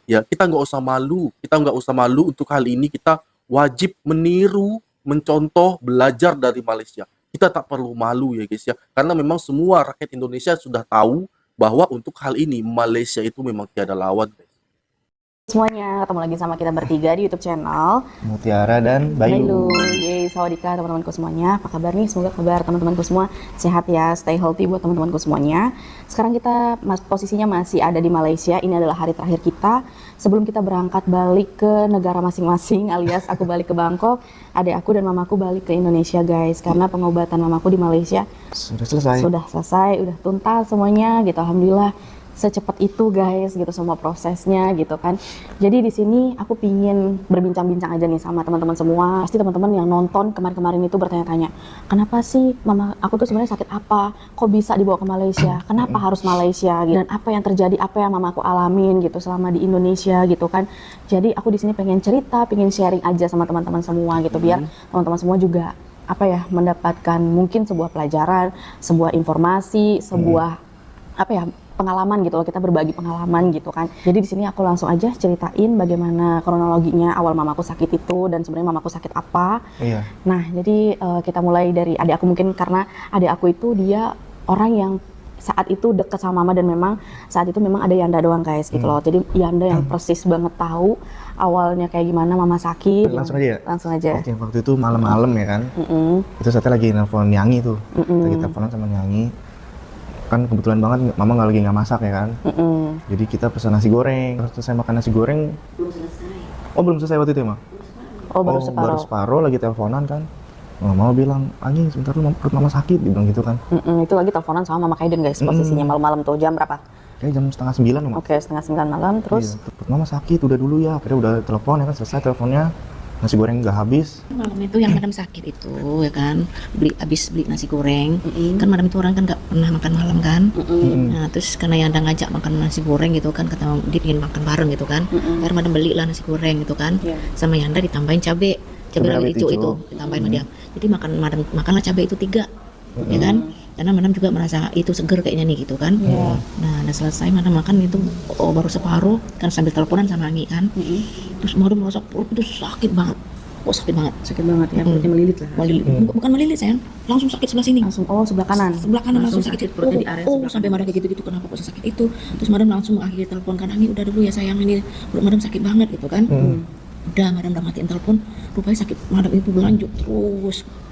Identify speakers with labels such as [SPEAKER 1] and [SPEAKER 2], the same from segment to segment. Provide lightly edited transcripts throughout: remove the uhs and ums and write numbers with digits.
[SPEAKER 1] ya kita nggak usah malu. Kita nggak usah malu untuk hal ini. Kita wajib meniru, mencontoh, belajar dari Malaysia. Kita tak perlu malu ya guys ya. Karena memang semua rakyat Indonesia sudah tahu bahwa untuk hal ini Malaysia itu memang tiada lawan guys.
[SPEAKER 2] Semuanya, ketemu lagi sama kita bertiga di YouTube channel
[SPEAKER 3] Mutiara dan Bayu.
[SPEAKER 2] Halo, yeay, sawadika teman-temanku semuanya. Apa kabar nih? Semoga kabar teman-temanku semua sehat ya, stay healthy buat teman-temanku semuanya. Sekarang kita posisinya masih ada di Malaysia. Ini adalah hari terakhir kita sebelum kita berangkat balik ke negara masing-masing, alias aku balik ke Bangkok, adik aku dan mamaku balik ke Indonesia guys. Karena pengobatan mamaku di Malaysia
[SPEAKER 3] Sudah selesai.
[SPEAKER 2] udah tuntas semuanya gitu, alhamdulillah. Secepat itu guys gitu semua prosesnya gitu kan. Jadi di sini aku pingin berbincang-bincang aja nih sama teman-teman semua. Pasti teman-teman yang nonton kemarin-kemarin itu bertanya-tanya, kenapa sih mama aku tuh sebenarnya sakit apa? Kok bisa dibawa ke Malaysia? Kenapa harus Malaysia? Gitu. Dan apa yang terjadi? Apa yang mama aku alamin gitu selama di Indonesia gitu kan. Jadi aku di sini pengen cerita, pengen sharing aja sama teman-teman semua gitu biar teman-teman semua juga apa ya mendapatkan mungkin sebuah pelajaran, sebuah informasi, sebuah apa ya pengalaman gitu loh, kita berbagi pengalaman gitu kan. Jadi di sini aku langsung aja ceritain bagaimana kronologinya awal mamaku sakit itu dan sebenarnya mamaku sakit apa.
[SPEAKER 3] Iya.
[SPEAKER 2] Nah, jadi kita mulai dari adik aku mungkin karena adik aku itu dia orang yang saat itu dekat sama mama dan memang saat itu memang ada Yanda doang guys gitu loh. Jadi Yanda yang persis banget tahu awalnya kayak gimana mama sakit.
[SPEAKER 3] Langsung aja ya?
[SPEAKER 2] Langsung aja.
[SPEAKER 3] Waktu itu malam-malam ya kan. Itu saatnya lagi nelfon Nyanyi tuh. Lagi teleponan sama Nyanyi. Kan kebetulan banget mama nggak masak ya kan. Jadi kita pesan nasi goreng. Terus saya makan nasi goreng.
[SPEAKER 2] Belum selesai.
[SPEAKER 3] Oh belum selesai waktu itu ya Ma?
[SPEAKER 2] Oh baru separuh.
[SPEAKER 3] Baru separuh lagi teleponan kan. Mama bilang, anjing sebentar lu perut mama sakit, dia bilang gitu kan.
[SPEAKER 2] Itu lagi teleponan sama Mama Kaiden guys, posisinya malam-malam tuh, jam berapa?
[SPEAKER 3] Kayak jam 8:30 Ma.
[SPEAKER 2] Oke, 8:30 malam, terus?
[SPEAKER 3] Iya, perut mama sakit, udah dulu ya. Akhirnya udah telepon ya kan, selesai teleponnya. Nasi goreng nggak habis.
[SPEAKER 4] Malam itu yang madam sakit itu ya kan, habis beli nasi goreng. Kan madam itu orang kan nggak pernah makan malam kan. Nah terus karena Yanda ngajak makan nasi goreng gitu kan, kata dia pengen makan bareng gitu kan. Akhirnya madam belilah nasi goreng gitu kan. Sama Yanda ditambahin cabai rawit hijau itu ditambahin sama dia. Jadi makanlah cabai itu 3 ya kan. Karena madam juga merasa itu seger kayaknya nih gitu kan. Nah udah selesai madam makan itu baru separuh kan sambil teleponan sama Anggi kan. Terus madam merasa perut itu sakit banget. Sakit banget
[SPEAKER 2] Ya, perutnya melilit lah.
[SPEAKER 4] Bukan melilit sayang, langsung sakit sebelah sini.
[SPEAKER 2] Langsung, sebelah kanan
[SPEAKER 4] Langsung sakit
[SPEAKER 2] perutnya di area sebelah
[SPEAKER 4] sampai madam kayak gitu kenapa kok sakit itu. Terus madam langsung akhirnya telepon kan, Anggi udah dulu ya sayang, ini perut madam sakit banget gitu kan. Udah madam udah matiin telepon, rupanya sakit madam itu berlanjut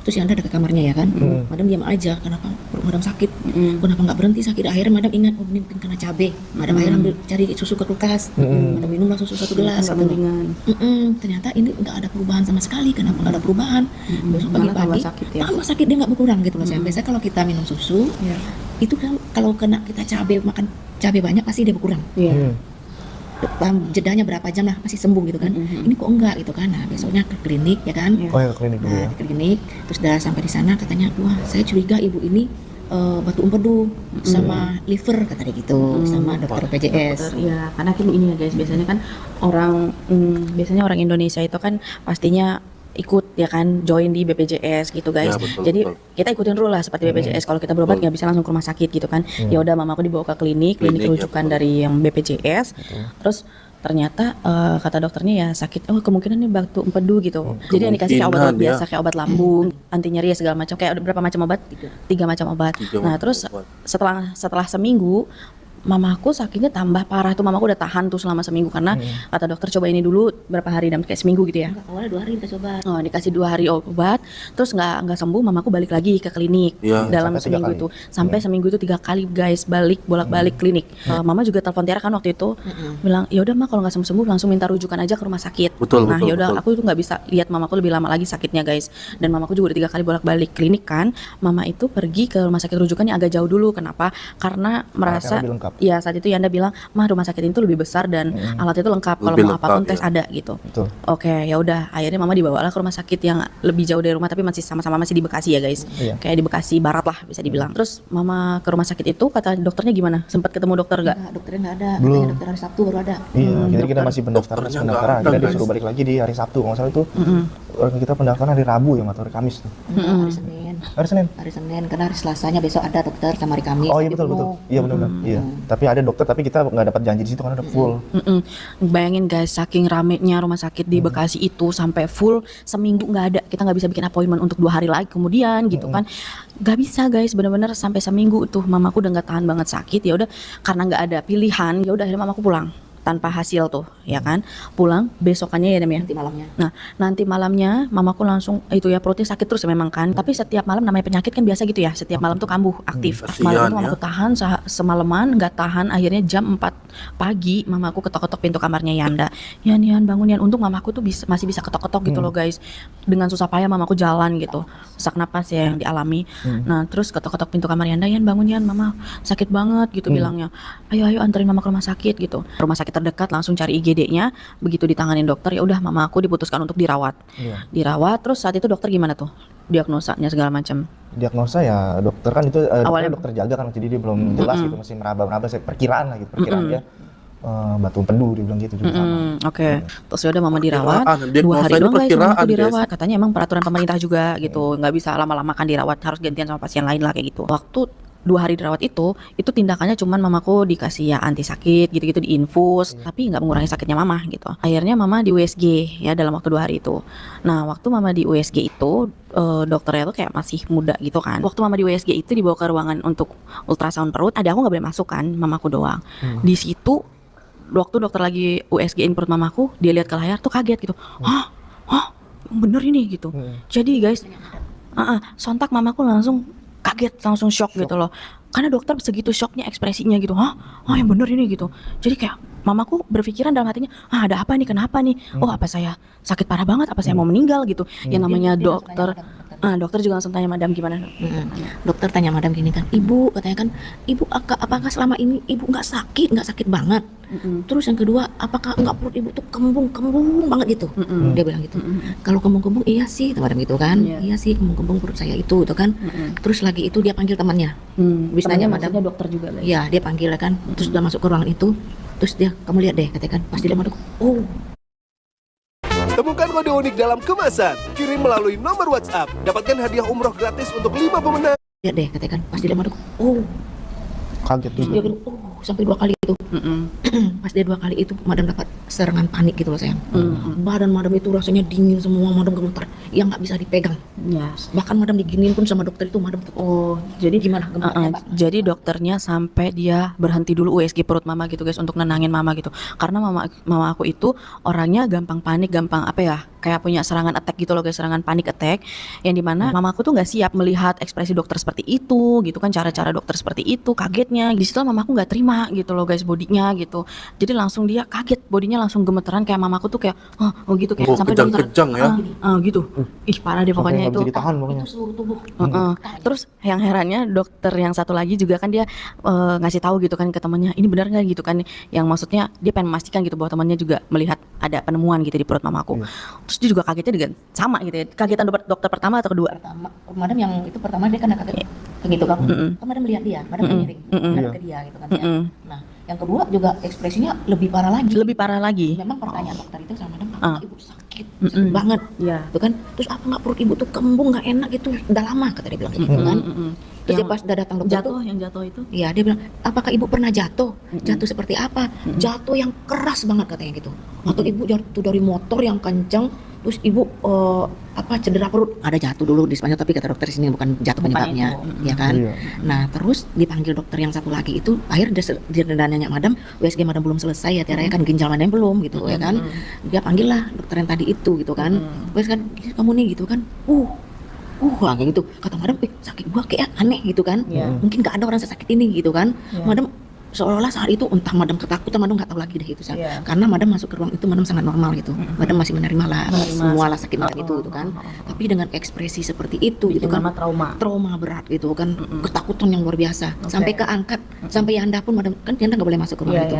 [SPEAKER 4] terus Yanda ada ke kamarnya ya kan. Madam diam aja, kenapa perut madam sakit, kenapa nggak berhenti sakit. Akhirnya madam ingat, ini mungkin kena cabai. Madam akhirnya ambil cari susu ke kulkas, madam minum langsung susu 1 gelas gitu. Ternyata ini nggak ada perubahan sama sekali. Kenapa nggak ada perubahan? Besok pagi-pagi tambah sakit, dia nggak berkurang gitu loh. Biasanya kalau kita minum susu itu kan kalau kena kita makan cabai banyak pasti dia berkurang. Jedanya berapa jam lah pasti sembuh gitu kan. Ini kok enggak gitu kan. Nah besoknya ke klinik ya kan.
[SPEAKER 3] Oh ya ke klinik dulu ya.
[SPEAKER 4] Ke klinik terus udah sampai di sana katanya, wah saya curiga ibu ini batu empedu sama liver kata dia gitu, sama dokter PJS.
[SPEAKER 2] Iya, karena kan ini ya guys, biasanya kan biasanya orang Indonesia itu kan pastinya ikut ya kan, join di BPJS gitu guys.
[SPEAKER 1] Ya, betul,
[SPEAKER 2] jadi
[SPEAKER 1] betul.
[SPEAKER 2] kita ikutin rule lah seperti BPJS. Kalau kita berobat nggak bisa langsung ke rumah sakit gitu kan. Ya udah mamaku dibawa ke klinik rujukan
[SPEAKER 1] ya,
[SPEAKER 2] dari yang BPJS. Terus ternyata kata dokternya ya sakit, kemungkinan ini batu empedu gitu. Jadi yang dikasih kayak obat biasa, kayak obat lambung, anti nyeri ya segala macam. Kayak berapa macam obat? 3 macam obat. Nah terus setelah seminggu mamaku sakitnya tambah parah tuh. Mamaku udah tahan tuh selama seminggu karena kata dokter coba ini dulu berapa hari, dan kayak seminggu gitu ya.
[SPEAKER 4] Awalnya 2 hari dikasih obat.
[SPEAKER 2] Dikasih 2 hari obat, terus nggak sembuh. Mamaku balik lagi ke klinik dalam seminggu itu. Sampai seminggu itu 3 kali guys, bolak-balik klinik. Mama juga telepon Tiara kan waktu itu, bilang ya udah mah kalau nggak sembuh langsung minta rujukan aja ke rumah sakit. Nah ya udah aku tuh nggak bisa lihat mamaku lebih lama lagi sakitnya guys. Dan mamaku juga udah 3 kali bolak-balik klinik kan. Mama itu pergi ke rumah sakit rujukan yang agak jauh dulu. Kenapa? Karena merasa ya saat itu Yanda bilang, mah rumah sakit itu lebih besar dan alatnya itu lengkap, kalau mau apapun tes ada gitu. Oke ya udah, akhirnya mama dibawalah ke rumah sakit yang lebih jauh dari rumah, tapi masih sama-sama masih di Bekasi ya guys. Kayak di Bekasi Barat lah bisa dibilang. Terus mama ke rumah sakit itu, kata dokternya gimana? Sempat ketemu dokter nggak?
[SPEAKER 4] Dokternya nggak ada.
[SPEAKER 3] Belum.
[SPEAKER 4] Dokter hari Sabtu baru ada.
[SPEAKER 3] Iya, jadi kita masih pendaftaran. Kita disuruh balik lagi di hari Sabtu. Kalau nggak salah itu kita pendaftaran hari Rabu ya atau hari Kamis tuh.
[SPEAKER 4] Hari Senin.
[SPEAKER 3] Hari Senin.
[SPEAKER 4] Hari Senin, karena hari Selasanya besok ada dokter sama hari Kamis.
[SPEAKER 3] Oh iya
[SPEAKER 4] jadi
[SPEAKER 3] betul.
[SPEAKER 4] penuh.
[SPEAKER 3] Iya benar. Iya. Tapi ada dokter tapi kita nggak dapat janji di situ karena udah full.
[SPEAKER 2] Bayangin guys, saking ramenya rumah sakit di Bekasi itu sampai full seminggu nggak ada, kita nggak bisa bikin appointment untuk 2 hari lagi kemudian gitu kan, nggak bisa guys, bener-bener sampai seminggu tuh mamaku udah nggak tahan banget sakit. Ya udah, karena nggak ada pilihan, ya udah akhirnya mamaku pulang tanpa hasil tuh, ya kan, pulang besokannya ya Dem ya.
[SPEAKER 4] Nanti malamnya.
[SPEAKER 2] Nah, nanti malamnya mamaku langsung itu ya, perutnya sakit terus memang kan. Tapi setiap malam namanya penyakit kan biasa gitu ya. Setiap malam tuh kambuh aktif.
[SPEAKER 1] kasihan
[SPEAKER 2] Malam itu
[SPEAKER 1] ya.
[SPEAKER 2] mamaku tahan semalaman, nggak tahan. Akhirnya jam 4 pagi mamaku ketok-ketok pintu kamarnya Yanda. Yan bangun Yan. Untung mamaku tuh masih bisa ketok-ketok gitu loh guys. Dengan susah payah mamaku jalan gitu. Sesak napas ya yang dialami. Nah, terus ketok-ketok pintu kamar Yanda. Yan bangun Yan, mama sakit banget gitu bilangnya. Ayo anterin mama ke rumah sakit gitu. Rumah sakit terdekat langsung cari IGD-nya. Begitu ditanganin dokter, ya udah mama aku diputuskan untuk dirawat.
[SPEAKER 3] Iya.
[SPEAKER 2] Dirawat, terus saat itu dokter gimana tuh? Diagnosanya segala macam.
[SPEAKER 3] Diagnosa ya dokter kan itu
[SPEAKER 2] Awalnya-
[SPEAKER 3] dokter jaga kan, jadi dia belum jelas gitu, masih meraba-raba perkiraan lah gitu, perkiraan dia batu empedu dia bilang gitu juga sama.
[SPEAKER 2] Oke. Terus ya udah mama dirawat.
[SPEAKER 1] Perkiraan,
[SPEAKER 2] 2 hari
[SPEAKER 1] diagnosa ini
[SPEAKER 2] doang guys
[SPEAKER 1] perkiraan,
[SPEAKER 2] mamaku
[SPEAKER 1] guys.
[SPEAKER 2] dirawat. Katanya emang peraturan pemerintah juga gitu. Nggak bisa lama-lama kan dirawat, harus gantian sama pasien lain lah kayak gitu. Waktu 2 hari dirawat itu tindakannya cuman mamaku dikasih ya anti sakit gitu-gitu, diinfus, tapi nggak mengurangi sakitnya mama gitu. Akhirnya mama di USG ya dalam waktu 2 hari itu. Nah, waktu mama di USG itu dokternya tuh kayak masih muda gitu kan. Waktu mama di USG itu dibawa ke ruangan untuk ultrasound perut, ada aku nggak boleh masuk kan, mamaku doang. Di situ waktu dokter lagi USG-in perut mamaku, dia lihat ke layar tuh kaget gitu. Hah, bener ini gitu. Jadi guys, sontak mamaku langsung kaget, langsung shock gitu loh. Karena dokter segitu shocknya ekspresinya gitu. Yang bener ini gitu. Jadi kayak mamaku berpikiran dalam hatinya, ada apa nih, kenapa nih? Oh, apa saya sakit parah banget, apa saya mau meninggal gitu. Yang namanya
[SPEAKER 4] Dia langsung
[SPEAKER 2] dokter,
[SPEAKER 4] tanya
[SPEAKER 2] dokter juga langsung tanya madam gimana.
[SPEAKER 4] Dokter tanya madam gini kan, ibu katanya kan, ibu apakah selama ini ibu nggak sakit banget? Terus yang kedua, apakah nggak perut ibu tuh kembung banget gitu? Dia bilang gitu. Kalau kembung iya sih, madam gitu kan, iya sih kembung perut saya itu kan. Terus lagi itu dia panggil temannya. Habis nanya madam,
[SPEAKER 2] maksudnya dokter juga lah.
[SPEAKER 4] iya dia panggil kan, terus udah masuk ke ruangan itu, terus dia, kamu lihat deh katanya kan, pasti dia madam, oh.
[SPEAKER 5] Temukan kode unik dalam kemasan. Kirim melalui nomor WhatsApp. Dapatkan hadiah umroh gratis untuk 5 pemenang.
[SPEAKER 4] Lihat deh katanya kan, pasti dia madam, oh.
[SPEAKER 3] Kaget
[SPEAKER 4] Terus
[SPEAKER 3] juga.
[SPEAKER 4] dia bilang, sampai 2 kali itu. Pas dia 2 kali itu madam dapat serangan panik gitu loh sayang. Badan madam itu rasanya dingin semua, madam gemetar yang nggak bisa dipegang.
[SPEAKER 2] Ya.
[SPEAKER 4] Bahkan madam diginiin pun sama dokter itu madam tuh, jadi gimana gemetarnya Pak?
[SPEAKER 2] Jadi dokternya sampai dia berhenti dulu USG perut mama gitu guys, untuk nenangin mama gitu. Karena mama aku itu orangnya gampang panik, gampang apa ya, kayak punya serangan attack gitu loh guys, serangan panik attack, yang dimana mama aku tuh nggak siap melihat ekspresi dokter seperti itu gitu kan, cara-cara dokter seperti itu. Kagetnya di situ mama aku nggak terima gitu loh guys, bodinya gitu. Jadi langsung dia kaget, bodinya langsung gemeteran, kayak mamaku tuh kayak gitu, kayak sampai dia gemeteran.
[SPEAKER 1] kejang-kejang ya.
[SPEAKER 2] Gitu. Ih parah deh
[SPEAKER 3] Sampai
[SPEAKER 2] pokoknya
[SPEAKER 3] nggak
[SPEAKER 2] itu.
[SPEAKER 3] bisa ditahan pokoknya.
[SPEAKER 4] Itu seluruh tubuh.
[SPEAKER 2] Terus yang herannya dokter yang satu lagi juga kan dia ngasih tahu gitu kan ke temannya, ini benar nggak gitu kan, yang maksudnya dia pengen memastikan gitu bahwa temannya juga melihat ada penemuan gitu di perut mamaku. Terus dia juga kagetnya dengan sama gitu ya. Kagetan dokter pertama atau kedua?
[SPEAKER 4] Pertama, madam yang itu pertama dia kan kaget begitu kan. Kan madam lihat dia, madam miring, madam ke dia gitu kan ya. Nah, yang kedua juga ekspresinya lebih parah lagi.
[SPEAKER 2] Lebih parah lagi.
[SPEAKER 4] Memang pertanyaan dokter itu sama madam, apakah ibu sakit banget?
[SPEAKER 2] Iya.
[SPEAKER 4] Tuh kan, terus apa nggak perut ibu tuh kembung nggak enak gitu, udah lama kata dia bilang gitu kan. Terus dia pas udah datang dokter tuh,
[SPEAKER 2] Yang jatuh itu?
[SPEAKER 4] iya dia bilang, apakah ibu pernah jatuh? Jatuh seperti apa? Jatuh yang keras banget katanya gitu. Atau ibu jatuh dari motor yang kencang, terus ibu cedera perut. Ada jatuh dulu di Spanyol, tapi kata dokter sini bukan jatuh penyebabnya, ya kan?
[SPEAKER 3] Iya.
[SPEAKER 4] Nah terus dipanggil dokter yang satu lagi itu, akhirnya dia nanya madam, USG madam belum selesai ya Tiara ya kan, ginjal madam belum gitu ya kan? Dia panggil lah dokter yang tadi itu gitu kan, wes kan kamu nih gitu kan, kayak gitu kata madam, sakit gua kayak aneh gitu kan, mungkin nggak ada orang sesakit ini gitu kan, madam seolah-olah saat itu entah madam ketakutan, madam nggak tahu lagi deh itu karena madam masuk ke ruang itu madam sangat normal gitu, madam masih menerima lah semua lah sakit madam itu gitu kan, tapi dengan ekspresi seperti itu gitu kan, trauma berat gitu kan, ketakutan yang luar biasa, sampai keangkat, sampai Yanda pun madam kan, Yanda nggak boleh masuk ke ruang itu.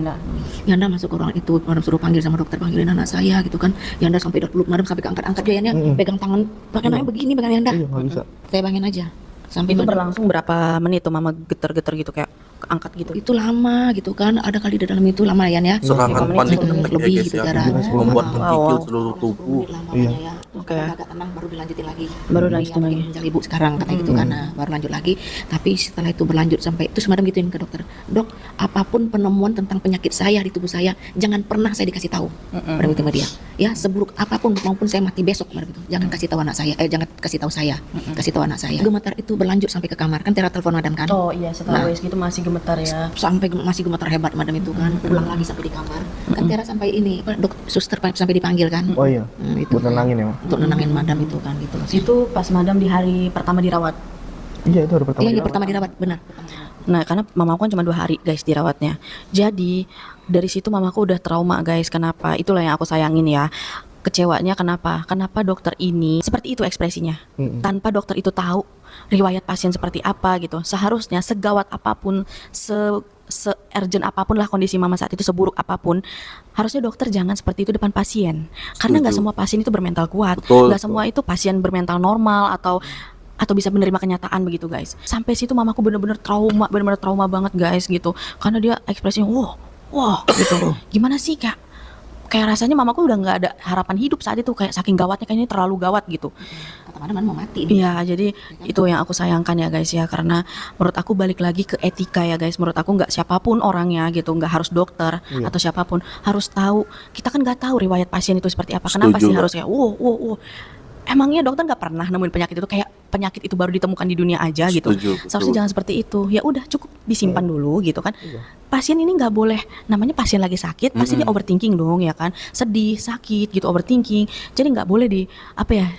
[SPEAKER 4] Yanda masuk ke ruang itu, madam suruh panggil sama dokter, panggilin anak saya gitu kan, Yanda sampai udah peluk madam, sampai keangkat-angkat dia Yanda pegang tangan, pakai begini pegang Yanda,
[SPEAKER 3] Iya, nggak bisa.
[SPEAKER 4] saya bangin aja sampai
[SPEAKER 2] Itu
[SPEAKER 4] madam
[SPEAKER 2] berlangsung berapa menit tuh mama geter-geter gitu kayak angkat gitu?
[SPEAKER 4] itu lama gitu kan, ada kali di dalam itu lama ya
[SPEAKER 1] Serangan panik
[SPEAKER 4] Sepuluh menit
[SPEAKER 1] attack ya
[SPEAKER 4] lebih
[SPEAKER 1] guys
[SPEAKER 4] gitu,
[SPEAKER 1] ya,
[SPEAKER 4] Tiara.
[SPEAKER 1] membuat menggigil seluruh tubuh.
[SPEAKER 4] Menit lamanya
[SPEAKER 3] Iya.
[SPEAKER 4] ya. Terus
[SPEAKER 2] Oke.
[SPEAKER 4] agak tenang baru dilanjutin lagi.
[SPEAKER 2] Baru lanjutin
[SPEAKER 4] Yang
[SPEAKER 2] lagi.
[SPEAKER 4] menjadi ibu sekarang katanya gitu kan. Nah, baru lanjut lagi. Tapi setelah itu berlanjut sampai terus madam gituin ke dokter, dok, apapun penemuan tentang penyakit saya di tubuh saya, jangan pernah saya dikasih tahu. Madam gitu sama dia. Ya seburuk apapun maupun saya mati besok, madam itu, jangan kasih tahu anak saya. Jangan kasih tahu saya. Kasih tahu anak saya. Gemetar itu berlanjut sampai ke kamar kan, Tera telepon madam kan.
[SPEAKER 2] Oh iya, setelah
[SPEAKER 4] Nah.
[SPEAKER 2] WSG itu masih gemetar ya.
[SPEAKER 4] Sampai masih gemetar hebat madam itu kan, pulang lagi sampai di kamar kan, Tera sampai ini apa, dok, suster sampai dipanggil kan.
[SPEAKER 3] Oh iya,
[SPEAKER 4] Itu
[SPEAKER 3] buat nenangin ya, Ma?
[SPEAKER 4] untuk nenangin madam itu kan gitu loh.
[SPEAKER 2] Itu pas madam di hari pertama dirawat.
[SPEAKER 3] Iya, itu hari pertama.
[SPEAKER 4] Iya,
[SPEAKER 3] dirawat.
[SPEAKER 4] pertama dirawat benar.
[SPEAKER 2] Nah, karena mamaku kan cuma 2 hari guys dirawatnya. Jadi dari situ mamaku udah trauma guys. Kenapa? Itulah yang aku sayangin ya. Kecewanya kenapa? Kenapa dokter ini seperti itu ekspresinya? Tanpa dokter itu tahu riwayat pasien seperti apa gitu. Seharusnya segawat apapun, se-urgent apapun lah kondisi mama saat itu, seburuk apapun, harusnya dokter jangan seperti itu depan pasien. Karena nggak
[SPEAKER 1] Setuju.
[SPEAKER 2] semua pasien itu bermental kuat.
[SPEAKER 1] Betul,
[SPEAKER 2] Nggak
[SPEAKER 1] betul.
[SPEAKER 2] semua itu pasien bermental normal atau bisa menerima kenyataan begitu guys. Sampai situ mamaku bener-bener trauma banget guys gitu. Karena dia ekspresinya wah gitu. Gimana sih kayak rasanya mamaku udah nggak ada harapan hidup saat itu, kayak saking gawatnya, kayaknya terlalu gawat gitu.
[SPEAKER 4] Kata madam mau mati.
[SPEAKER 2] Iya, jadi itu yang aku sayangkan ya guys ya, karena menurut aku balik lagi ke etika ya guys. Menurut aku nggak siapapun orangnya gitu, nggak harus dokter atau siapapun, harus tahu. Kita kan nggak tahu riwayat pasien itu seperti apa. Kenapa
[SPEAKER 1] Setuju,
[SPEAKER 2] sih
[SPEAKER 1] Mbak.
[SPEAKER 2] harus kayak emangnya dokter nggak pernah nemuin penyakit itu, kayak penyakit itu baru ditemukan di dunia aja gitu.
[SPEAKER 1] Setuju, betul.
[SPEAKER 2] Seharusnya jangan seperti itu. Ya udah cukup disimpan dulu gitu kan. Pasien ini nggak boleh, namanya pasien lagi sakit, pasti dia overthinking dong ya kan. Sedih, sakit gitu, overthinking. Jadi nggak boleh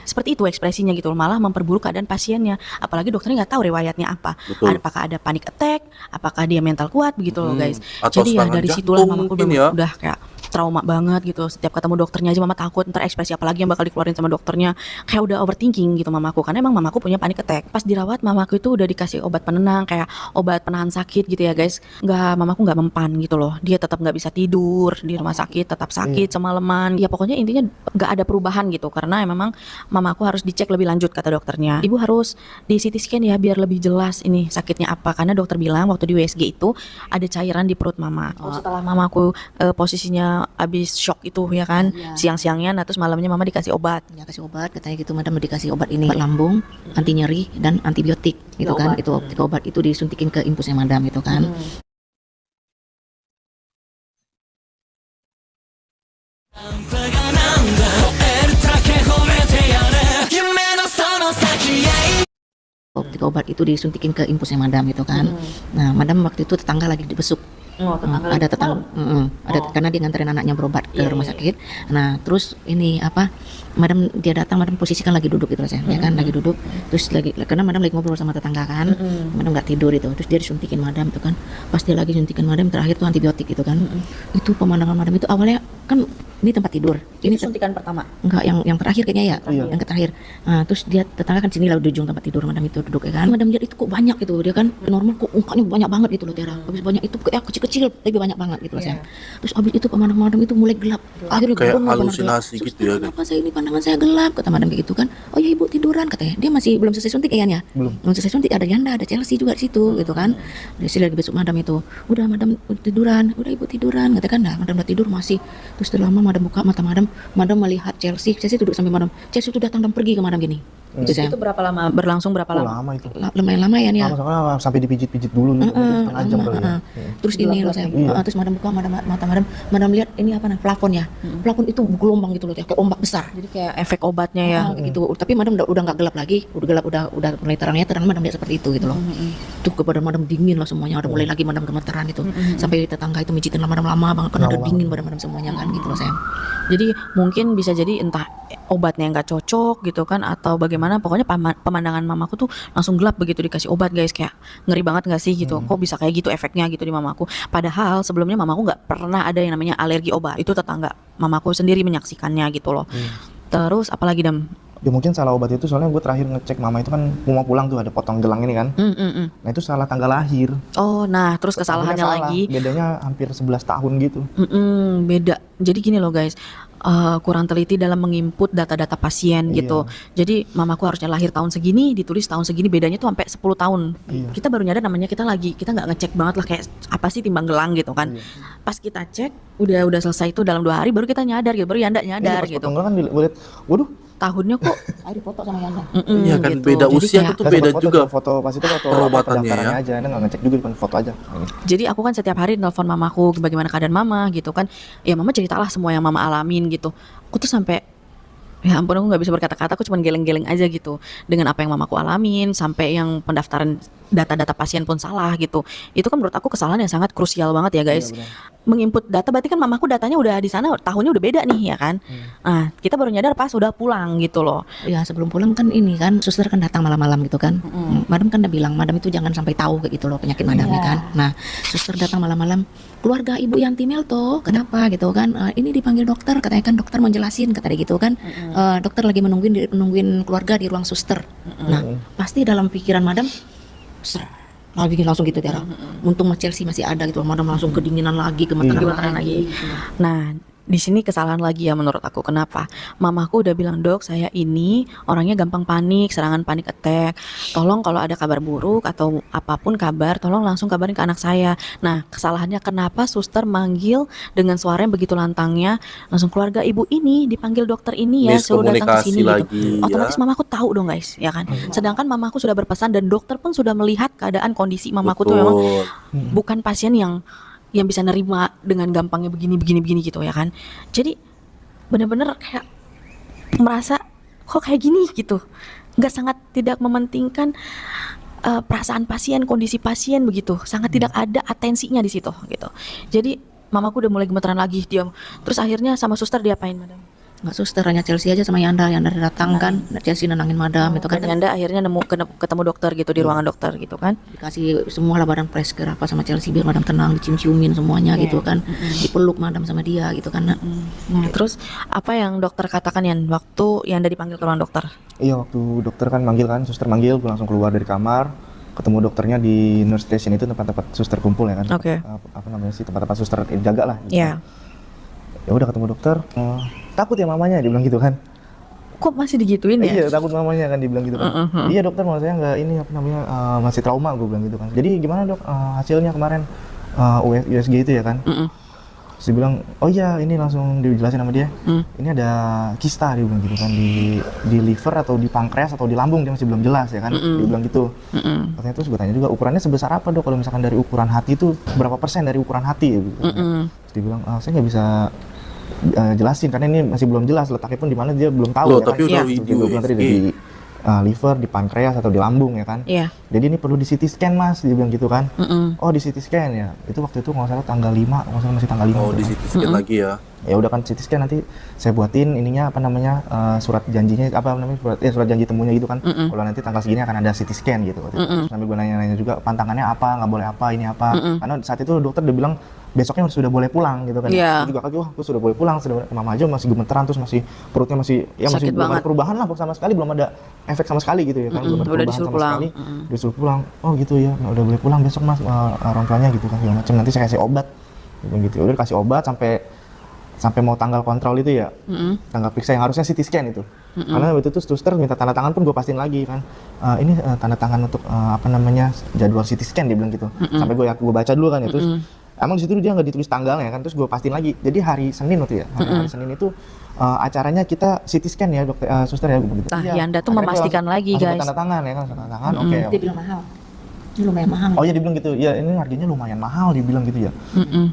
[SPEAKER 2] seperti itu ekspresinya gitu, malah memperburuk keadaan pasiennya. Apalagi dokternya nggak tahu riwayatnya apa.
[SPEAKER 1] Betul.
[SPEAKER 2] Apakah ada panic attack, apakah dia mental kuat begitu loh guys.
[SPEAKER 1] Atau
[SPEAKER 2] Jadi ya
[SPEAKER 1] serangan
[SPEAKER 2] dari situlah
[SPEAKER 1] jantung
[SPEAKER 2] mamaku
[SPEAKER 1] mungkin ya.
[SPEAKER 2] udah kayak trauma banget gitu. Setiap ketemu dokternya aja mama takut ntar ekspresi apa lagi yang bakal dikeluarin sama dokternya. Kayak udah overthinking gitu mamaku, karena emang mamaku punya panic attack. Pas dirawat mamaku itu udah dikasih obat penenang, kayak obat penahan sakit gitu ya guys. Mamaku nggak mempan gitu loh. Dia tetap nggak bisa tidur di rumah sakit, tetap sakit semalaman. Ya pokoknya intinya nggak ada perubahan gitu, karena memang mamaku harus dicek lebih lanjut kata dokternya. Ibu harus di CT scan ya biar lebih jelas ini sakitnya apa, karena dokter bilang waktu di WSG itu ada cairan di perut mama. Setelah mamaku posisinya abis shock itu ya kan, siang-siangnya, nah terus malamnya mama dikasih obat.
[SPEAKER 4] Ya kasih obat katanya gitu, madam dikasih obat ini obat lambung, anti nyeri dan antibiotik gitu kan. Itu obat itu disuntikin ke infusnya madam itu kan. Obat itu disuntikin ke infusnya madam itu kan. Nah, madam waktu itu tetangga lagi dibesuk. Ada tetangga, karena dia nganterin anaknya berobat ke rumah sakit. Nah, terus ini apa? Madam dia datang, madam posisikan lagi duduk gitu saya, ya kan lagi duduk. Terus karena madam lagi ngobrol sama tetangga kan, madam nggak tidur itu. Terus dia disuntikin madam itu kan. Pas dia lagi suntikin madam terakhir tuh antibiotik itu kan. Itu pemandangan madam itu awalnya kan ini tempat tidur. Ini
[SPEAKER 2] suntikan pertama.
[SPEAKER 4] enggak yang terakhir kayaknya ya, yang terakhir. Nah, terus dia tetangga kan sini lah di ujung tempat tidur madam itu duduk ya kan. Madam lihat itu kok banyak gitu, dia kan normal kok mukanya banyak banget gitu loh Tera. Habis banyak itu kayak kecil-kecil tapi banyak banget gitu loh saya. Terus habis itu pemandangan madam itu mulai gelap. Akhirnya
[SPEAKER 1] Kayak
[SPEAKER 4] bengong, pandangan
[SPEAKER 1] halusinasi
[SPEAKER 4] gelap.
[SPEAKER 1] gitu ya,
[SPEAKER 4] Terus kenapa saya ini pandangan saya gelap, kata madam kayak gitu kan. Oh ya ibu tiduran katanya. Dia masih belum selesai suntik kayaknya. Belum selesai suntik, ada Yanda, ada Chelsea juga di situ gitu kan. Dia sih lagi besok madam itu. Udah madam tiduran, udah ibu tiduran katakan. Nah, madam udah tidur masih. Terus setelah lama madam buka mata madam melihat Chelsea duduk sampai madam. Chelsea itu datang dan pergi ke madam gini. Gitu saya.
[SPEAKER 2] Itu berlangsung berapa
[SPEAKER 3] Oh,
[SPEAKER 2] lama?
[SPEAKER 3] lama itu.
[SPEAKER 4] Lumayan lama ya nih ya.
[SPEAKER 3] Lama sampai dipijit-pijit dulu nih, setengah jam kali ya.
[SPEAKER 4] Terus ini loh saya, terus madam buka mata madam lihat ini apa nih, plafon ya. Plafon itu gelombang gitu loh, kayak ombak besar.
[SPEAKER 2] Jadi kayak efek obatnya ya.
[SPEAKER 4] Gitu. Tapi madam udah nggak gelap lagi, udah gelap, udah mulai terang madam lihat seperti itu gitu loh. Tuh ke badan madam dingin lah semuanya, udah mulai lagi madam gemeteran itu. Sampai tetangga itu mijitin lah madam lama banget karena udah dingin badan semuanya kan gitu loh saya.
[SPEAKER 2] Jadi mungkin bisa jadi entah obatnya nggak cocok gitu kan, atau bagaimana, pokoknya pemandangan mamaku tuh langsung gelap begitu dikasih obat guys. Kayak ngeri banget nggak sih gitu, kok bisa kayak gitu efeknya gitu di mamaku. Padahal sebelumnya mamaku nggak pernah ada yang namanya alergi obat, itu tetangga mamaku sendiri menyaksikannya gitu loh. Terus apalagi Dam?
[SPEAKER 3] Ya mungkin salah obat itu, soalnya gue terakhir ngecek mama itu kan mau pulang tuh ada potong gelang ini kan. Nah itu salah tanggal lahir.
[SPEAKER 2] Oh nah, terus kesalahannya
[SPEAKER 3] Salah.
[SPEAKER 2] lagi
[SPEAKER 3] Bedanya hampir 11 tahun gitu.
[SPEAKER 2] beda. Jadi gini loh guys, kurang teliti dalam menginput data-data pasien gitu. Jadi mamaku harusnya lahir tahun segini, ditulis tahun segini, bedanya tuh sampai 10 tahun. Kita baru nyadar namanya kita nggak ngecek banget lah, kayak apa sih timbang gelang gitu kan. Pas kita cek udah selesai itu dalam 2 hari baru kita nyadar gitu, baru Yanda nyadar
[SPEAKER 3] Pas
[SPEAKER 2] gitu.
[SPEAKER 3] potong gelang kan gue liat, waduh
[SPEAKER 2] tahunnya kok
[SPEAKER 4] Ayo foto sama Yanda.
[SPEAKER 1] Iya kan, beda
[SPEAKER 2] Jadi
[SPEAKER 1] usia
[SPEAKER 2] kayak-
[SPEAKER 1] tuh beda
[SPEAKER 3] foto,
[SPEAKER 1] juga.
[SPEAKER 3] foto pas itu foto
[SPEAKER 1] Pengobatannya
[SPEAKER 3] pendaftarannya
[SPEAKER 1] ya.
[SPEAKER 3] aja, Anda nggak ngecek juga bukan foto aja. Ini.
[SPEAKER 2] Jadi aku kan setiap hari nelpon mamaku bagaimana keadaan mama gitu kan. Ya mama ceritalah semua yang mama alamin gitu. Aku tuh sampai ya ampun aku nggak bisa berkata-kata, aku cuma geleng-geleng aja gitu dengan apa yang mamaku alamin, sampai yang pendaftaran data-data pasien pun salah gitu. Itu kan menurut aku kesalahan yang sangat krusial banget ya guys. Menginput data berarti kan mamaku datanya udah di sana, tahunnya udah beda nih ya kan. Nah kita baru nyadar pas udah pulang gitu loh.
[SPEAKER 4] Ya sebelum pulang kan ini kan suster kan datang malam-malam gitu kan. Madam kan udah bilang madam itu jangan sampai tahu kayak gitu loh penyakit madam ya kan. Nah suster datang malam-malam, keluarga ibu Yanti Melto kenapa gitu kan. Ini dipanggil dokter, katanya kan dokter mau jelasin katanya gitu kan. Dokter lagi menungguin keluarga di ruang suster. Nah pasti dalam pikiran madam ser lagi langsung gitu Tiara. Untung Mas Chelsea masih ada gitu, madam langsung kedinginan lagi, gemeteran lagi.
[SPEAKER 2] Nah, di sini kesalahan lagi ya menurut aku. Kenapa? Mamaku udah bilang, "Dok, saya ini orangnya gampang panik, serangan panik attack. Tolong kalau ada kabar buruk atau apapun kabar, tolong langsung kabarin ke anak saya." Nah, kesalahannya kenapa suster manggil dengan suara yang begitu lantangnya, langsung keluarga ibu ini dipanggil dokter ini ya, suruh datang ke sini
[SPEAKER 1] Miskomunikasi
[SPEAKER 2] gitu.
[SPEAKER 1] lagi ya.
[SPEAKER 2] Otomatis mamaku tahu dong guys, ya kan. Sedangkan mamaku sudah berpesan dan dokter pun sudah melihat keadaan kondisi mamaku tuh memang
[SPEAKER 1] Betul.
[SPEAKER 2] bukan pasien yang bisa nerima dengan gampangnya begini gitu ya kan. Jadi bener-bener kayak merasa kok kayak gini gitu, nggak, sangat tidak mementingkan perasaan pasien, kondisi pasien begitu, sangat tidak ada atensinya di situ gitu. Jadi mamaku udah mulai gemeteran lagi dia. Terus akhirnya sama suster diapain madam?
[SPEAKER 4] Nggak suster, hanya Chelsea aja sama Yanda datang kan. Chelsea nenangin madam itu kan.
[SPEAKER 2] Dan Anda akhirnya ketemu dokter gitu di ruangan dokter gitu kan?
[SPEAKER 4] Dikasih semua lah badan presker apa sama Chelsea biar madam tenang, dicium-ciumin semuanya gitu kan. Dipeluk madam sama dia gitu kan.
[SPEAKER 2] Nah, terus apa yang dokter katakan Yan waktu Yanda dipanggil ke ruang dokter?
[SPEAKER 3] Iya, waktu dokter kan manggil kan, suster manggil, gue langsung keluar dari kamar, ketemu dokternya di nurse station itu tempat-tempat suster kumpul ya kan.
[SPEAKER 2] Oke.
[SPEAKER 3] Apa namanya sih, tempat-tempat suster jaga lah. Gitu.
[SPEAKER 2] Iya.
[SPEAKER 3] Ya udah ketemu dokter, takut ya mamanya, dia bilang gitu kan.
[SPEAKER 2] Kok masih digituin ya?
[SPEAKER 3] Iya, takut mamanya kan, dibilang gitu kan. Iya dokter, maksud saya nggak ini apa namanya, masih trauma, gue bilang gitu kan. Jadi gimana dok, hasilnya kemarin USG itu ya kan. Terus dia bilang, oh iya ini langsung dijelasin sama dia, ini ada kista, dia bilang gitu kan, di liver atau di pankreas atau di lambung, dia masih belum jelas ya kan. Dia bilang gitu. Katanya, terus gue tanya juga, ukurannya sebesar apa dok, kalau misalkan dari ukuran hati itu berapa persen dari ukuran hati ya gitu. Terus dia bilang, saya nggak bisa jelasin karena ini masih belum jelas letaknya pun di mana, dia belum tahu.
[SPEAKER 1] Loh,
[SPEAKER 3] Ya
[SPEAKER 1] tapi
[SPEAKER 3] kan?
[SPEAKER 1] udah
[SPEAKER 3] Seperti
[SPEAKER 1] di
[SPEAKER 3] gue bilang tadi,
[SPEAKER 1] USG.
[SPEAKER 3] di liver, di pankreas atau di lambung ya kan.
[SPEAKER 2] Iya.
[SPEAKER 3] Jadi ini perlu di CT scan mas, dia bilang gitu kan. Oh di CT scan ya, itu waktu itu nggak salah tanggal 5, nggak salah masih tanggal 5.
[SPEAKER 1] Oh,
[SPEAKER 3] gitu
[SPEAKER 1] di
[SPEAKER 3] kan.
[SPEAKER 1] CT scan lagi ya.
[SPEAKER 3] Ya udah kan CT scan nanti saya buatin ininya apa namanya, surat janjinya apa namanya, surat janji temunya gitu kan. Kalau nanti tanggal segini akan ada CT scan gitu. Terus sambil gue nanya-nanya juga pantangannya apa, nggak boleh apa, ini apa. Karena saat itu dokter udah bilang besoknya sudah boleh pulang gitu kan.
[SPEAKER 2] Iya.
[SPEAKER 3] Aku juga kaget, wah aku sudah boleh pulang, sudah mama aja masih gemeteran, terus masih perutnya masih ya masih
[SPEAKER 2] Sakit
[SPEAKER 3] belum ada
[SPEAKER 2] banget.
[SPEAKER 3] perubahan lah sama sekali, belum ada efek sama sekali gitu ya kan. Belum ada
[SPEAKER 2] Udah
[SPEAKER 3] perubahan
[SPEAKER 2] disuruh
[SPEAKER 3] sama
[SPEAKER 2] pulang.
[SPEAKER 3] sekali. Disuruh pulang. Oh gitu ya, udah boleh pulang besok mas, orang tuanya gitu kan segala macam. Nanti saya kasih obat. Gitu. Udah dikasih obat sampai mau tanggal kontrol itu ya, tanggal periksa yang harusnya CT scan itu. Karena waktu itu suster minta tanda tangan pun gue pastiin lagi kan, ini tanda tangan untuk apa namanya jadwal CT scan, dia bilang gitu. Sampai gue baca dulu kan ya, terus emang di situ dia nggak ditulis tanggalnya kan, terus gue pastiin lagi. Jadi hari Senin waktu ya, hari Senin itu acaranya kita CT scan ya dokter, suster ya gitu.
[SPEAKER 2] Nah, Yanda tuh memastikan lagi, guys.
[SPEAKER 3] Tanda tangan ya kan, tanda tangan, oke.
[SPEAKER 4] Dia bilang mahal. Ini lumayan mahal.
[SPEAKER 3] Oh iya, dia bilang gitu. Ya ini harganya lumayan mahal, dia bilang gitu ya.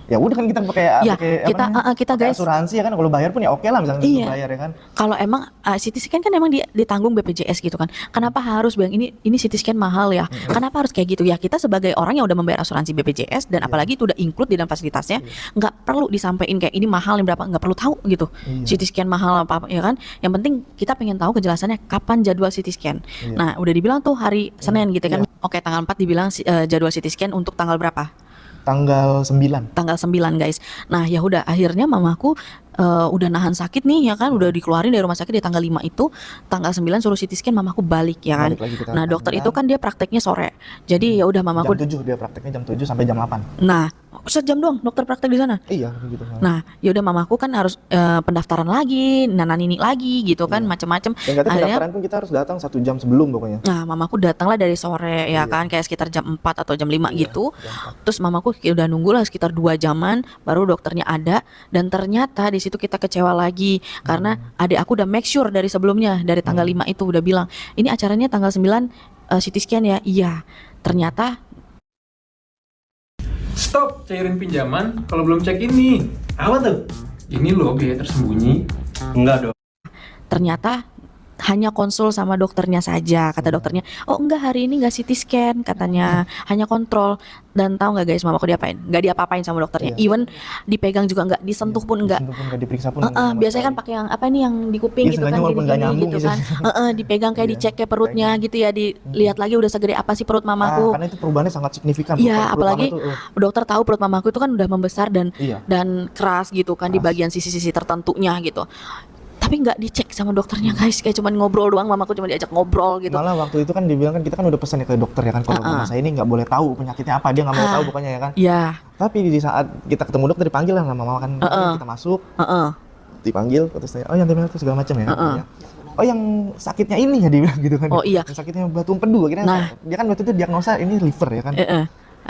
[SPEAKER 3] Ya udah kan kita pakai
[SPEAKER 2] Ya,
[SPEAKER 3] pakai
[SPEAKER 2] kita,
[SPEAKER 3] namanya?
[SPEAKER 2] kita,
[SPEAKER 3] Pakai
[SPEAKER 2] guys.
[SPEAKER 3] asuransi ya kan, kalau bayar pun ya oke lah misalnya
[SPEAKER 2] Iya.
[SPEAKER 3] bayar ya kan.
[SPEAKER 2] Kalau emang CT scan kan emang ditanggung BPJS gitu kan. Kenapa harus bilang ini CT scan mahal ya? Kenapa harus kayak gitu ya? Kita sebagai orang yang udah membayar asuransi BPJS dan apalagi itu udah include di dalam fasilitasnya, nggak perlu disampaikan kayak ini mahal ini berapa, nggak perlu tahu gitu. CT scan mahal apa ya kan? Yang penting kita pengen tahu kejelasannya kapan jadwal CT scan. Nah, udah dibilang tuh hari Senin gitu kan. Oke, tanggal 4 dibilang jadwal CT scan untuk tanggal berapa?
[SPEAKER 3] Tanggal 9.
[SPEAKER 2] Tanggal 9 guys. Nah ya udah akhirnya mamaku udah nahan sakit nih ya kan, udah dikeluarin dari rumah sakit di tanggal 5 itu, tanggal 9 suruh CT scan mamaku balik ya kan.
[SPEAKER 3] Balik lagi kita
[SPEAKER 2] Nah
[SPEAKER 3] tanggal
[SPEAKER 2] dokter
[SPEAKER 3] 9.
[SPEAKER 2] itu kan dia prakteknya sore. Jadi ya udah mamaku
[SPEAKER 3] Jam 7 dia prakteknya, jam 7 sampai jam 8.
[SPEAKER 2] Nah,
[SPEAKER 4] sejam doang dokter praktek di sana.
[SPEAKER 3] Iya gitu.
[SPEAKER 4] Nah, yaudah mamaku kan harus pendaftaran lagi, nini lagi gitu kan, macam-macam.
[SPEAKER 3] Dan katanya pendaftaran pun kita harus datang 1 jam sebelum pokoknya.
[SPEAKER 4] Nah, mamaku datanglah dari sore ya kan, kayak sekitar jam 4 atau jam 5 gitu. Terus mamaku udah nunggu lah sekitar 2 jaman baru dokternya ada, dan ternyata di situ kita kecewa lagi karena adik aku udah make sure dari sebelumnya, dari tanggal 5 itu udah bilang, "Ini acaranya tanggal 9 CT scan ya." Iya. Ternyata
[SPEAKER 6] Stop cairin pinjaman kalau belum cek ini. Apa tuh? Ini loh biaya tersembunyi. Enggak dong.
[SPEAKER 4] ternyata hanya konsul sama dokternya saja, kata dokternya. Oh enggak, hari ini enggak CT scan katanya, hanya kontrol. Dan tahu nggak guys, mamaku diapain? Nggak diapa-apain sama dokternya. Even dipegang juga nggak, disentuh pun enggak.
[SPEAKER 3] Nggak diperiksa pun.
[SPEAKER 4] Biasanya kan pakai yang apa nih, yang di kuping gitu kan, gini-gini gitu kan. Dipegang kayak dicek ke perutnya gitu ya, dilihat lagi udah segede apa sih perut mamaku.
[SPEAKER 3] Karena itu perubahannya sangat signifikan.
[SPEAKER 4] Iya, apalagi dokter tahu perut mamaku itu kan udah membesar dan
[SPEAKER 3] Iya.
[SPEAKER 4] dan keras gitu kan di bagian sisi-sisi tertentunya gitu. Tapi nggak dicek sama dokternya guys, kayak cuman ngobrol doang, mamaku cuma diajak ngobrol gitu.
[SPEAKER 3] Malah waktu itu kan dibilang kan kita kan udah pesan ya ke dokter ya kan, kalau mama saya ini nggak boleh tahu penyakitnya apa, dia nggak mau tahu pokoknya ya kan.
[SPEAKER 4] Iya.
[SPEAKER 3] Tapi di saat kita ketemu dokter dipanggil lah sama mama kan, kita masuk, dipanggil terus tanya, oh yang dimana tuh segala macam ya. Oh yang sakitnya ini ya, dia bilang gitu kan.
[SPEAKER 4] Oh iya.
[SPEAKER 3] Yang sakitnya batu empedu akhirnya.
[SPEAKER 4] Nah.
[SPEAKER 3] Dia kan waktu itu diagnosa ini liver ya kan.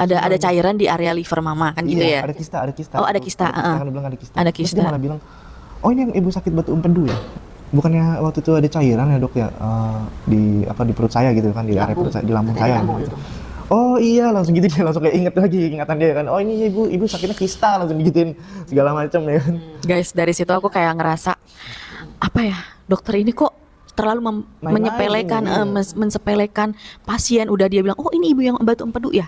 [SPEAKER 4] Ada cairan di area liver mama kan gitu
[SPEAKER 3] Iya,
[SPEAKER 4] ya.
[SPEAKER 3] ada kista.
[SPEAKER 4] Oh, ada kista,
[SPEAKER 3] Kan dia bilang ada kista.
[SPEAKER 4] Ada
[SPEAKER 3] Terus
[SPEAKER 4] kista.
[SPEAKER 3] dia malah bilang, oh ini yang ibu sakit batu empedu ya. Bukannya waktu itu ada cairan ya dok ya, di perut saya gitu kan, di area perut saya, di lambung saya gitu. Oh iya, langsung gitu dia langsung kayak inget lagi ingatan dia kan. Oh ini ibu sakitnya kista, langsung digituin segala macam ya kan.
[SPEAKER 4] Guys, dari situ aku kayak ngerasa apa ya, dokter ini kok terlalu menyepelekan, mensepelekan pasien. Udah dia bilang, oh ini ibu yang batu empedu ya.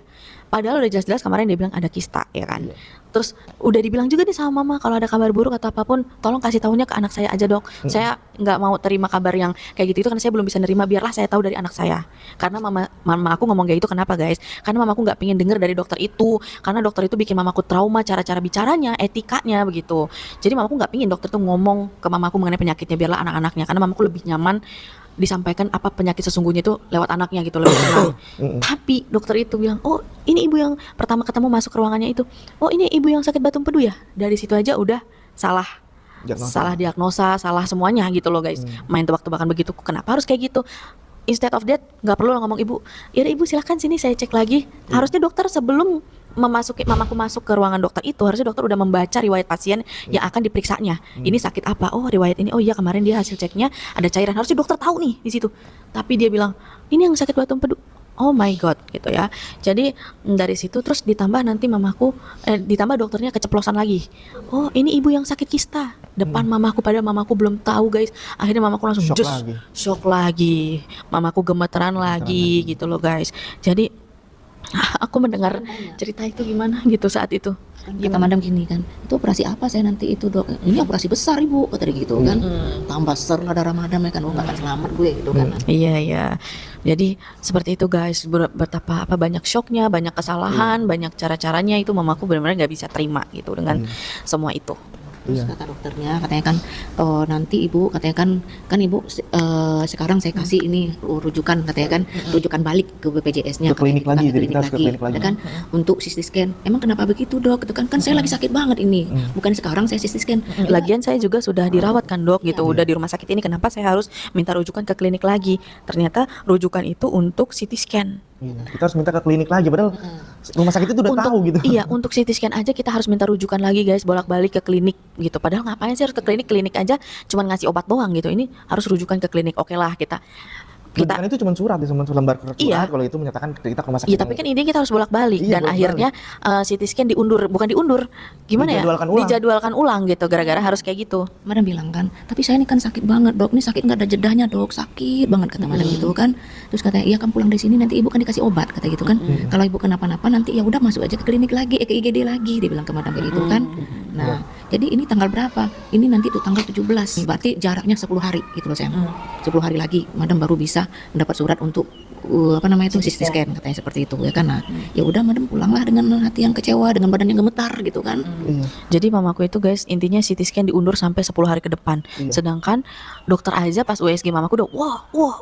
[SPEAKER 4] Padahal udah jelas-jelas kemarin dia bilang ada kista ya kan. Terus udah dibilang juga nih sama mama, kalau ada kabar buruk atau apapun tolong kasih tahunya ke anak saya aja dok. Saya nggak mau terima kabar yang kayak gitu itu, karena saya belum bisa nerima, biarlah saya tahu dari anak saya. Karena mama aku ngomong kayak gitu kenapa guys? Karena mamaku nggak pengen denger dari dokter itu, karena dokter itu bikin mamaku trauma, cara-cara bicaranya, etikanya begitu. Jadi mamaku nggak pengen dokter tuh ngomong ke mamaku mengenai penyakitnya, biarlah anak-anaknya, karena mamaku lebih nyaman disampaikan apa penyakit sesungguhnya itu lewat anaknya gitu, lebih tenang. Tapi dokter itu bilang, oh ini ibu yang pertama ketemu masuk ke ruangannya itu, oh ini ibu yang sakit batu empedu ya. Dari situ aja udah salah diagnosa, salah semuanya gitu loh guys. Main tebak-tebakan begitu, kenapa harus kayak gitu? Instead of that, nggak perlu lah ngomong ibu, ya ibu silahkan sini saya cek lagi. Harusnya dokter sebelum mamaku masuk ke ruangan dokter itu, harusnya dokter udah membaca riwayat pasien yang akan diperiksanya. Ini sakit apa? Oh riwayat ini, oh iya kemarin dia hasil ceknya ada cairan. Harusnya dokter tahu nih di situ. Tapi dia bilang ini yang sakit batu empedu. Oh my god gitu ya. Jadi dari situ terus ditambah nanti ditambah dokternya keceplosan lagi. Oh ini ibu yang sakit kista depan mamaku, padahal mamaku belum tahu guys. Akhirnya mamaku langsung shock lagi. Mamaku gemeteran lagi gitu loh guys. Jadi aku mendengar cerita itu gimana gitu saat itu.
[SPEAKER 2] Kata madam gini kan, itu operasi apa saya nanti itu dok? Ini operasi besar ibu, kata dia gitu kan. Tambah ser lah darah madam ya kan, oh gak akan selamat gue gitu kan.
[SPEAKER 4] Iya. Jadi seperti itu guys, betapa banyak shocknya, banyak kesalahan, banyak cara-caranya itu mamaku benar-benar nggak bisa terima gitu dengan semua itu.
[SPEAKER 2] Terus kata dokternya, katanya kan nanti ibu, katanya kan ibu sekarang saya kasih ini rujukan, katanya kan rujukan balik ke BPJS-nya,
[SPEAKER 3] ke klinik lagi, jadi kita harus ke klinik lagi.
[SPEAKER 2] Kan untuk CT scan. Emang kenapa begitu dok? Itu kan saya lagi sakit banget ini, bukan sekarang saya CT scan.
[SPEAKER 4] Lagian saya juga sudah dirawat kan dok gitu, udah di rumah sakit ini, kenapa saya harus minta rujukan ke klinik lagi? Ternyata rujukan itu untuk CT scan.
[SPEAKER 3] Kita harus minta ke klinik lagi, padahal rumah sakit itu udah tahu gitu.
[SPEAKER 4] Iya, untuk CT scan aja kita harus minta rujukan lagi guys, bolak-balik ke klinik gitu. Padahal ngapain sih harus ke klinik aja cuman ngasih obat doang gitu. Ini harus rujukan ke klinik. Oke lah kita
[SPEAKER 3] Rujukan itu cuma surat, lembar surat.
[SPEAKER 4] Iya.
[SPEAKER 3] Kalau itu menyatakan kita ke rumah sakit.
[SPEAKER 4] Iya, tapi kan intinya kita harus bolak-balik dan
[SPEAKER 3] bolak-balik.
[SPEAKER 4] akhirnya CT scan bukan diundur. Gimana
[SPEAKER 3] Dijadwalkan
[SPEAKER 4] ya?
[SPEAKER 3] ulang.
[SPEAKER 4] Dijadwalkan ulang gitu gara-gara harus kayak gitu.
[SPEAKER 2] Madam bilang kan, tapi saya ini kan sakit banget dok, ini sakit nggak ada jedahnya dok, sakit banget kata madam gitu kan. Terus katanya, iya kan pulang dari sini nanti ibu kan dikasih obat, kata gitu kan. Kalau ibu kenapa-napa nanti ya udah masuk aja ke klinik lagi, ke IGD lagi, dia bilang ke madam kayak gitu kan. Nah, jadi ini tanggal berapa? Ini nanti tuh tanggal 17, berarti jaraknya 10 hari gitu loh sayang. 10 hari lagi madam baru bisa mendapat surat untuk CT scan, katanya seperti itu ya kan. Nah, ya udah madam pulanglah dengan hati yang kecewa, dengan badan yang gemetar gitu kan.
[SPEAKER 4] Jadi mamaku itu guys, intinya CT scan diundur sampai 10 hari ke depan. Sedangkan dokter aja pas USG mamaku udah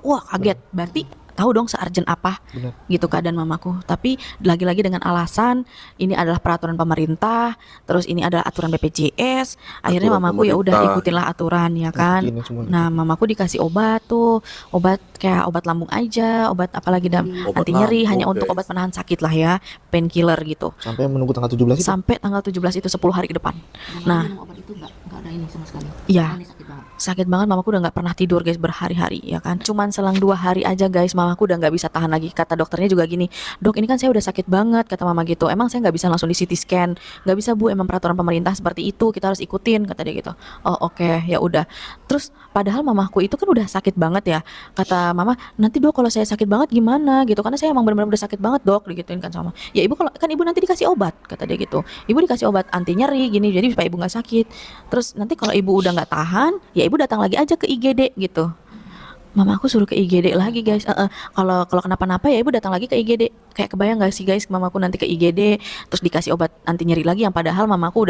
[SPEAKER 4] wah kaget. Berarti
[SPEAKER 2] tahu dong searjen apa
[SPEAKER 3] Benar.
[SPEAKER 2] gitu keadaan mamaku. Tapi lagi-lagi dengan alasan ini adalah peraturan pemerintah, terus ini adalah aturan BPJS. Akhirnya
[SPEAKER 1] Aturan
[SPEAKER 2] mamaku ya udah
[SPEAKER 1] pemerintah.
[SPEAKER 2] ikutinlah aturan ya kan.
[SPEAKER 3] Ikutin semua.
[SPEAKER 2] Nah, mamaku dikasih obat tuh, obat kayak obat lambung aja, obat apalagi
[SPEAKER 1] Obat
[SPEAKER 2] anti nyeri,
[SPEAKER 1] lambung,
[SPEAKER 2] hanya untuk
[SPEAKER 1] guys.
[SPEAKER 2] obat penahan sakit lah ya, painkiller gitu.
[SPEAKER 3] Sampai menunggu tanggal 17 itu.
[SPEAKER 2] Sampai tanggal 17 itu 10 hari ke depan.
[SPEAKER 4] Dan
[SPEAKER 2] Nah,
[SPEAKER 4] minum obat itu nggak ada ini sama sekali.
[SPEAKER 2] iya.
[SPEAKER 4] Ini sakit banget.
[SPEAKER 2] Sakit banget, mamaku udah nggak pernah tidur guys berhari-hari ya kan. Cuman selang 2 hari aja guys, mamaku udah nggak bisa tahan lagi. Kata dokternya juga gini, dok ini kan saya udah sakit banget, kata mama gitu. Emang saya nggak bisa langsung di CT scan? Nggak bisa bu, emang peraturan pemerintah seperti itu, kita harus ikutin, kata dia gitu. Oh oke, ya udah. Terus padahal mamaku itu kan udah sakit banget ya. Kata mama, nanti dok kalau saya sakit banget gimana gitu, karena saya emang benar-benar udah sakit banget dok, digituin kan sama. Ya ibu kalau kan ibu nanti dikasih obat, kata dia gitu. Ibu dikasih obat anti nyeri gini, jadi supaya ibu nggak sakit. Terus nanti kalau ibu udah nggak tahan, ya ibu datang lagi aja ke IGD gitu. Mama aku suruh ke IGD lagi guys. Kalau kalau kenapa-napa ya ibu datang lagi ke IGD. Kayak kebayang gak sih guys, mamaku nanti ke IGD terus dikasih obat anti nyeri lagi yang padahal mamaku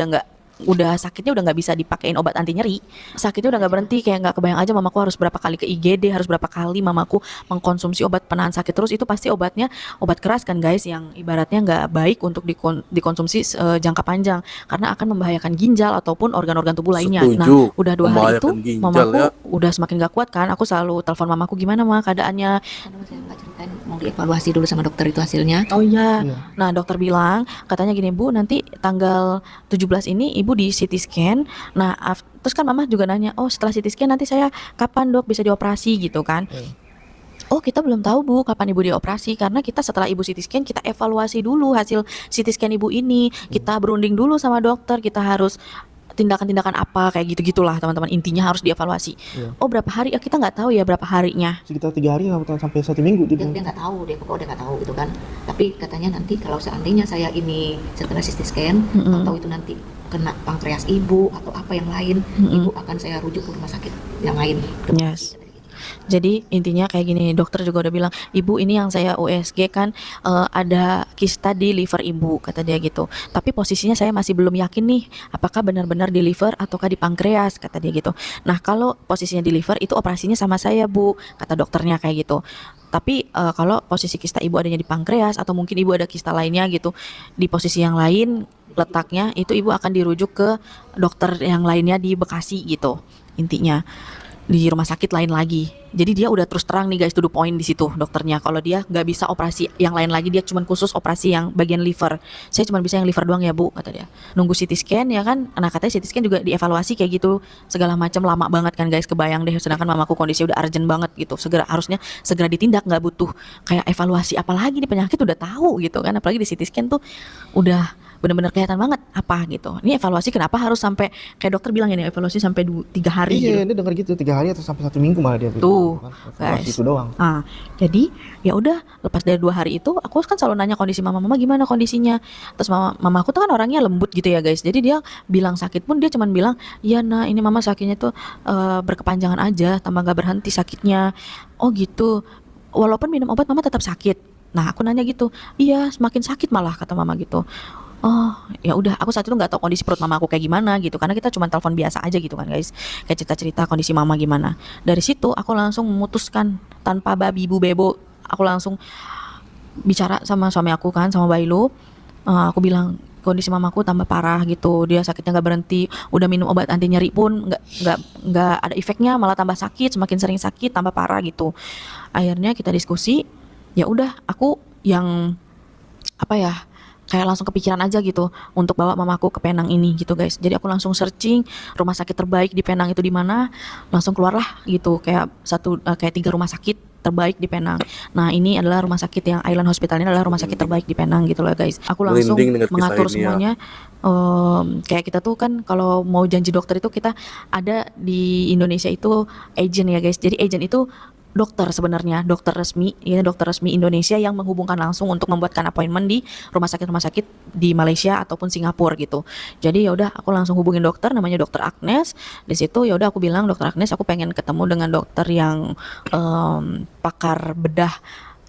[SPEAKER 2] udah sakitnya udah nggak bisa dipakein obat anti nyeri, sakitnya udah nggak berhenti. Kayak nggak kebayang aja mamaku harus berapa kali ke IGD, harus berapa kali mamaku mengkonsumsi obat penahan sakit terus. Itu pasti obatnya obat keras kan guys, yang ibaratnya nggak baik untuk dikonsumsi jangka panjang karena akan membahayakan ginjal ataupun organ-organ tubuh lainnya. Nah
[SPEAKER 1] Setuju.
[SPEAKER 2] udah 2 hari itu
[SPEAKER 1] Membahayakan ginjal,
[SPEAKER 2] mamaku
[SPEAKER 1] ya.
[SPEAKER 2] udah semakin gak kuat kan. Aku selalu telepon mamaku, gimana mah keadaannya.
[SPEAKER 4] Karena saya nggak ceritain, mau dievaluasi dulu sama dokter itu hasilnya.
[SPEAKER 2] Oh iya. Nah dokter bilang katanya gini bu, nanti tanggal 17 ini ibu di CT scan. Nah terus kan mama juga nanya, oh setelah CT scan nanti saya kapan dok bisa dioperasi gitu kan. Oh kita belum tahu bu kapan ibu dioperasi, karena kita setelah ibu CT scan kita evaluasi dulu hasil CT scan ibu ini, kita berunding dulu sama dokter, kita harus tindakan-tindakan apa kayak gitu-gitulah teman-teman, intinya harus dievaluasi. Oh berapa hari ya, kita nggak tahu ya berapa harinya.
[SPEAKER 3] Sekitar 3 hari atau sampai 1 minggu
[SPEAKER 4] Dia nggak tahu, dia pokoknya nggak tahu gitu kan. Tapi katanya nanti kalau seandainya saya ini setelah CT scan atau itu nanti kena pankreas ibu atau apa yang lain, ibu akan saya rujuk ke rumah sakit yang lain.
[SPEAKER 2] Yes. Jadi intinya kayak gini, dokter juga udah bilang, ibu ini yang saya USG kan ada kista di liver ibu, kata dia gitu. Tapi posisinya saya masih belum yakin nih, apakah benar-benar di liver ataukah di pankreas, kata dia gitu. Nah kalau posisinya di liver itu operasinya sama saya bu, kata dokternya kayak gitu. Tapi kalau posisi kista ibu adanya di pankreas atau mungkin ibu ada kista lainnya gitu di posisi yang lain letaknya, itu ibu akan dirujuk ke dokter yang lainnya di Bekasi gitu. Intinya di rumah sakit lain lagi. Jadi dia udah terus terang nih guys, to the point di situ dokternya. Kalau dia nggak bisa operasi yang lain lagi, dia cuma khusus operasi yang bagian liver. Saya cuma bisa yang liver doang ya bu, kata dia. Nunggu CT scan ya kan. Nah katanya CT scan juga dievaluasi kayak gitu segala macam, lama banget kan guys. Kebayang deh, sedangkan mamaku kondisi udah urgent banget gitu. Harusnya segera ditindak, nggak butuh kayak evaluasi apalagi di penyakit udah tahu gitu kan. Apalagi di CT scan tuh udah benar-benar kelihatan banget apa gitu. Ini evaluasi kenapa harus sampai kayak dokter bilang ini evaluasi sampai 3 hari gitu.
[SPEAKER 3] Iya, dia dengar gitu 3 hari atau sampai 1 minggu malah dia.
[SPEAKER 2] Tuh,
[SPEAKER 3] guys. Itu doang.
[SPEAKER 2] Jadi ya udah, lepas dari 2 hari itu aku kan selalu nanya kondisi mama gimana kondisinya. Terus mama aku tuh kan orangnya lembut gitu ya guys. Jadi dia bilang sakit pun dia cuman bilang, "Iya nah, ini mama sakitnya tuh berkepanjangan aja, tambah gak berhenti sakitnya." Oh gitu. Walaupun minum obat mama tetap sakit. Nah, aku nanya gitu. "Iya, semakin sakit malah," kata mama gitu. Oh ya udah, aku saat itu nggak tahu kondisi perut mama aku kayak gimana gitu, karena kita cuma telepon biasa aja gitu kan guys, kayak cerita-cerita kondisi mama gimana. Dari situ aku langsung memutuskan tanpa babi bu bebo, aku langsung bicara sama suami aku kan, sama Bailu. Aku bilang kondisi mamaku tambah parah gitu, dia sakitnya nggak berhenti, udah minum obat anti nyeri pun nggak ada efeknya, malah tambah sakit, semakin sering sakit tambah parah gitu. Akhirnya kita diskusi, ya udah aku yang apa ya, kayak langsung kepikiran aja gitu untuk bawa mamaku ke Penang ini gitu guys. Jadi aku langsung searching rumah sakit terbaik di Penang itu di mana, langsung keluarlah gitu kayak 3 rumah sakit terbaik di Penang. Nah ini adalah rumah sakit yang Island Hospital ini adalah rumah sakit terbaik di Penang gitu loh guys. Aku langsung
[SPEAKER 1] Merinding dengar kisah
[SPEAKER 2] mengatur
[SPEAKER 1] ini ya.
[SPEAKER 2] semuanya. Kayak kita tuh kan kalau mau janji dokter itu kita ada di Indonesia itu agent ya guys. Jadi agent itu dokter sebenarnya, dokter resmi Indonesia yang menghubungkan langsung untuk membuatkan appointment di rumah sakit di Malaysia ataupun Singapura gitu. Jadi ya udah aku langsung hubungin dokter namanya Dokter Agnes. Di situ ya udah aku bilang, Dokter Agnes aku pengen ketemu dengan dokter yang pakar bedah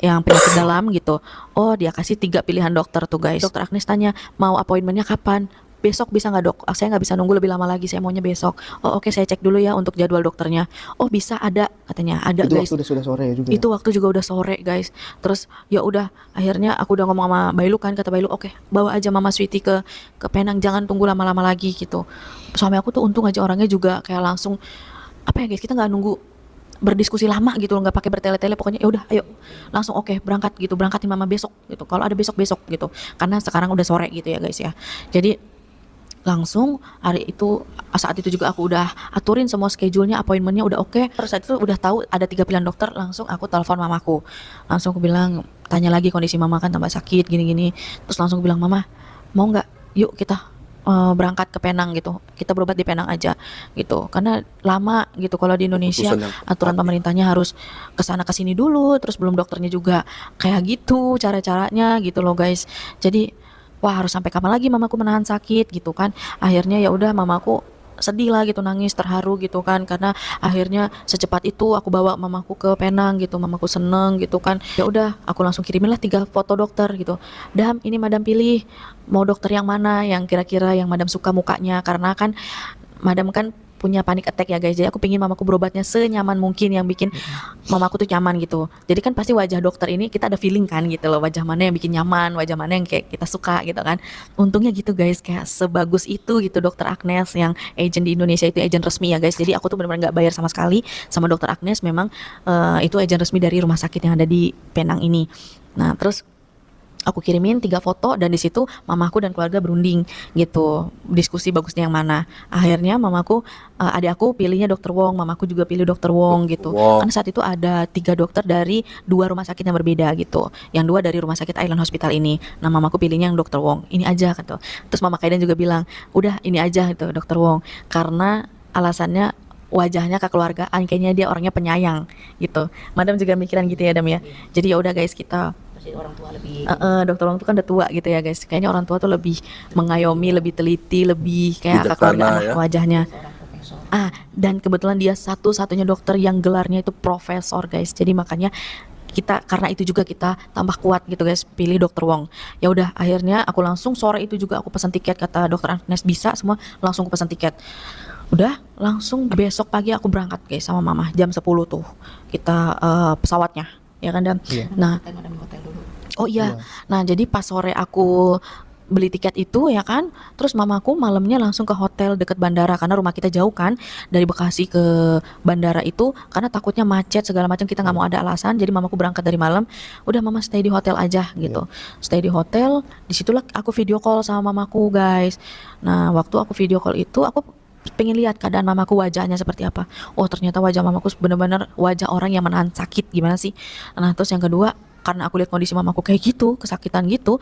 [SPEAKER 2] yang penyakit dalam gitu. Oh dia kasih 3 pilihan dokter tuh guys. Dokter Agnes tanya mau appointmentnya kapan.
[SPEAKER 4] besok bisa nggak dok? Saya nggak bisa nunggu lebih lama lagi, saya maunya besok. Oh oke, saya cek dulu ya untuk jadwal dokternya. Oh bisa, ada katanya, ada
[SPEAKER 3] Itu
[SPEAKER 4] guys.
[SPEAKER 3] waktu sudah sore ya juga.
[SPEAKER 4] Itu waktu juga udah sore guys. Terus ya udah, akhirnya aku udah ngomong sama Bailu kan, kata Bailu oke, bawa aja Mama Sweety ke Penang, jangan tunggu lama-lama lagi gitu. Suami aku tuh untung aja orangnya juga kayak langsung, apa ya guys, kita nggak nunggu berdiskusi lama gitu, nggak pakai bertele-tele, pokoknya ya udah ayo langsung oke, berangkat gitu, berangkatin Mama besok gitu, kalau ada besok gitu, karena sekarang udah sore gitu ya guys ya. Jadi langsung hari itu, saat itu juga aku udah aturin semua schedule-nya, appointment-nya udah oke. Terus saat itu udah tahu ada 3 pilihan dokter, langsung aku telepon mamaku, langsung aku bilang, tanya lagi kondisi mama kan tambah sakit gini-gini. Terus langsung aku bilang, mama mau nggak yuk kita berangkat ke Penang gitu, kita berobat di Penang aja gitu, karena lama gitu kalau di Indonesia
[SPEAKER 1] Keputusan yang
[SPEAKER 4] aturan pemerintahnya harus kesana kesini dulu, terus belum dokternya juga kayak gitu cara-caranya gitu loh guys. Jadi wah, harus sampai kapan lagi mamaku menahan sakit gitu kan. Akhirnya ya udah, mamaku sedih lah gitu, nangis terharu gitu kan, karena akhirnya secepat itu aku bawa mamaku ke Penang gitu, mamaku seneng gitu kan. Ya udah, aku langsung kirimin lah 3 foto dokter gitu. Dam, ini madam pilih mau dokter yang mana, yang kira-kira yang madam suka mukanya, karena kan madam kan punya panic attack ya guys. Jadi aku pingin mamaku berobatnya senyaman mungkin, yang bikin mamaku tuh nyaman gitu. Jadi kan pasti wajah dokter ini kita ada feeling kan gitu loh, wajah mana yang bikin nyaman, wajah mana yang kayak kita suka gitu kan. Untungnya gitu guys, kayak sebagus itu gitu dokter Agnes, yang agent di Indonesia itu agent resmi ya guys. Jadi aku tuh benar-benar nggak bayar sama sekali sama dokter Agnes, memang itu agent resmi dari rumah sakit yang ada di Penang ini. Nah terus aku kirimin 3 foto, dan di situ mamaku dan keluarga berunding gitu, diskusi bagusnya yang mana. Akhirnya mamaku, adik aku pilihnya dokter Wong, mamaku juga pilih dokter Wong gitu.
[SPEAKER 1] Wong.
[SPEAKER 4] Karena saat itu ada 3 dokter dari 2 rumah sakit yang berbeda gitu. Yang 2 dari rumah sakit Island Hospital ini. Nah mamaku pilihnya yang dokter Wong, ini aja gitu. Terus mama Kaidan juga bilang, udah ini aja gitu dokter Wong, karena alasannya wajahnya kekeluargaan, kayaknya dia orangnya penyayang gitu. Madam juga mikiran gitu ya Dam ya. Jadi ya udah guys, kita
[SPEAKER 2] Orang tua lebih
[SPEAKER 4] dokter Wong tuh kan udah tua gitu ya guys. Kayaknya orang tua tuh lebih mengayomi, lebih teliti, lebih kayak
[SPEAKER 1] Bijaksana
[SPEAKER 4] kekeluargaan
[SPEAKER 1] ya.
[SPEAKER 4] wajahnya. Dan kebetulan dia satu-satunya dokter yang gelarnya itu profesor guys. Jadi makanya kita, karena itu juga kita tambah kuat gitu guys, pilih dokter Wong. Ya udah, akhirnya aku langsung sore itu juga aku pesan tiket, kata dokter Agnes bisa semua, langsung aku pesan tiket. Udah, langsung besok pagi aku berangkat guys sama mama jam 10 tuh kita pesawatnya, ya kan Dam?
[SPEAKER 3] Iya.
[SPEAKER 4] Nah, oh iya. Nah, jadi pas sore aku beli tiket itu ya kan, terus mamaku malamnya langsung ke hotel deket bandara, karena rumah kita jauh kan dari Bekasi ke bandara itu, karena takutnya macet segala macam, kita nggak mau ada alasan. Jadi mamaku berangkat dari malam, udah mama stay di hotel aja gitu. Stay di hotel, disitulah aku video call sama mamaku guys. Nah waktu aku video call itu, aku pengen lihat keadaan mamaku, wajahnya seperti apa. Oh ternyata wajah mamaku bener-bener wajah orang yang menahan sakit gimana sih. Nah terus yang kedua, karena aku lihat kondisi mamaku kayak gitu, kesakitan gitu,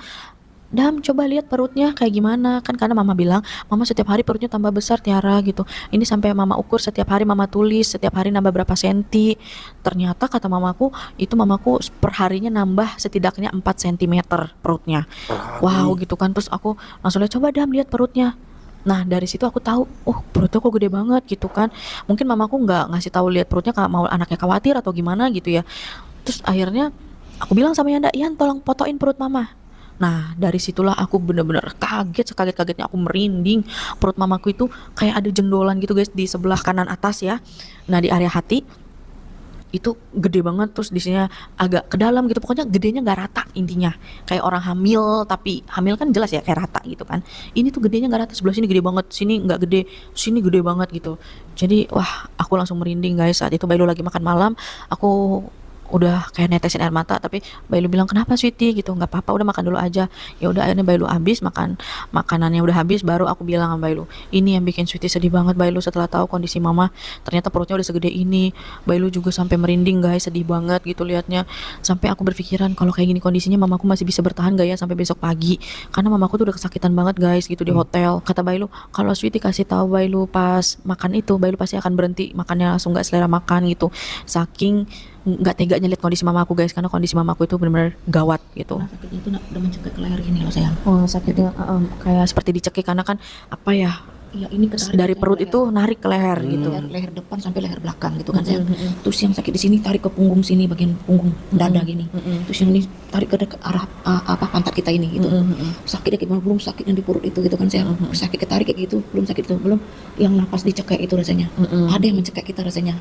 [SPEAKER 4] Dam coba lihat perutnya kayak gimana kan, karena mama bilang mama setiap hari perutnya tambah besar Tiara gitu. Ini sampai mama ukur setiap hari, mama tulis setiap hari nambah berapa senti. Ternyata kata mamaku itu, mamaku per harinya nambah setidaknya 4 cm perutnya. Wow gitu kan. Terus aku langsung lihat, coba Dam lihat perutnya. Nah dari situ aku tahu, oh perutnya kok gede banget gitu kan. Mungkin mamaku nggak ngasih tahu lihat perutnya, mau anaknya khawatir atau gimana gitu ya. Terus akhirnya aku bilang sama Yanda, Yan tolong fotoin perut mama. Nah dari situlah aku bener-bener kaget, sekaget-kagetnya aku merinding. Perut mamaku itu kayak ada jendolan gitu guys di sebelah kanan atas ya. Nah di area hati itu gede banget, terus di sini agak ke dalam gitu, pokoknya gedenya nggak rata intinya, kayak orang hamil, tapi hamil kan jelas ya kayak rata gitu kan. Ini tuh gedenya nggak rata, sebelah sini gede banget, sini nggak gede, sini gede banget gitu. Jadi wah aku langsung merinding guys. Saat itu Bailu lagi makan malam, aku udah kayak netesin air mata, tapi Bailu bilang kenapa Sweety gitu, nggak apa-apa udah makan dulu aja. Ya udah akhirnya Bailu habis makanannya udah habis, baru aku bilang sama Bailu, ini yang bikin Sweety sedih banget Bailu, setelah tahu kondisi mama ternyata perutnya udah segede ini. Bailu juga sampai merinding guys, sedih banget gitu liatnya. Sampai aku berpikiran kalau kayak gini kondisinya mamaku masih bisa bertahan gak ya sampai besok pagi, karena mamaku tuh udah kesakitan banget guys gitu di hotel. Kata Bailu, kalau Sweety kasih tahu Bailu pas makan itu, Bailu pasti akan berhenti makannya, langsung nggak selera makan gitu, saking nggak teganya lihat kondisi mamaku guys, karena kondisi mamaku itu benar-benar gawat gitu.
[SPEAKER 2] Nah, sakitnya itu udah mencekik ke leher gini loh sayang.
[SPEAKER 4] Oh sakitnya kayak seperti dicekik, karena kan apa ya, Iya, ini ketarik
[SPEAKER 2] Dari
[SPEAKER 4] ke
[SPEAKER 2] perut
[SPEAKER 4] leher.
[SPEAKER 2] itu narik ke leher gitu.
[SPEAKER 4] Leher depan sampai leher belakang gitu kan sayang. Terus yang sakit di sini tarik ke punggung sini, bagian punggung dada gini. Terus yang ini tarik ke arah pantat kita ini gitu. Sakitnya kayak gimana, belum sakit yang di perut itu gitu kan sayang. Sakit ketarik kayak gitu, belum sakit itu, belum yang napas dicekek itu rasanya. Ada yang mencekek kita rasanya.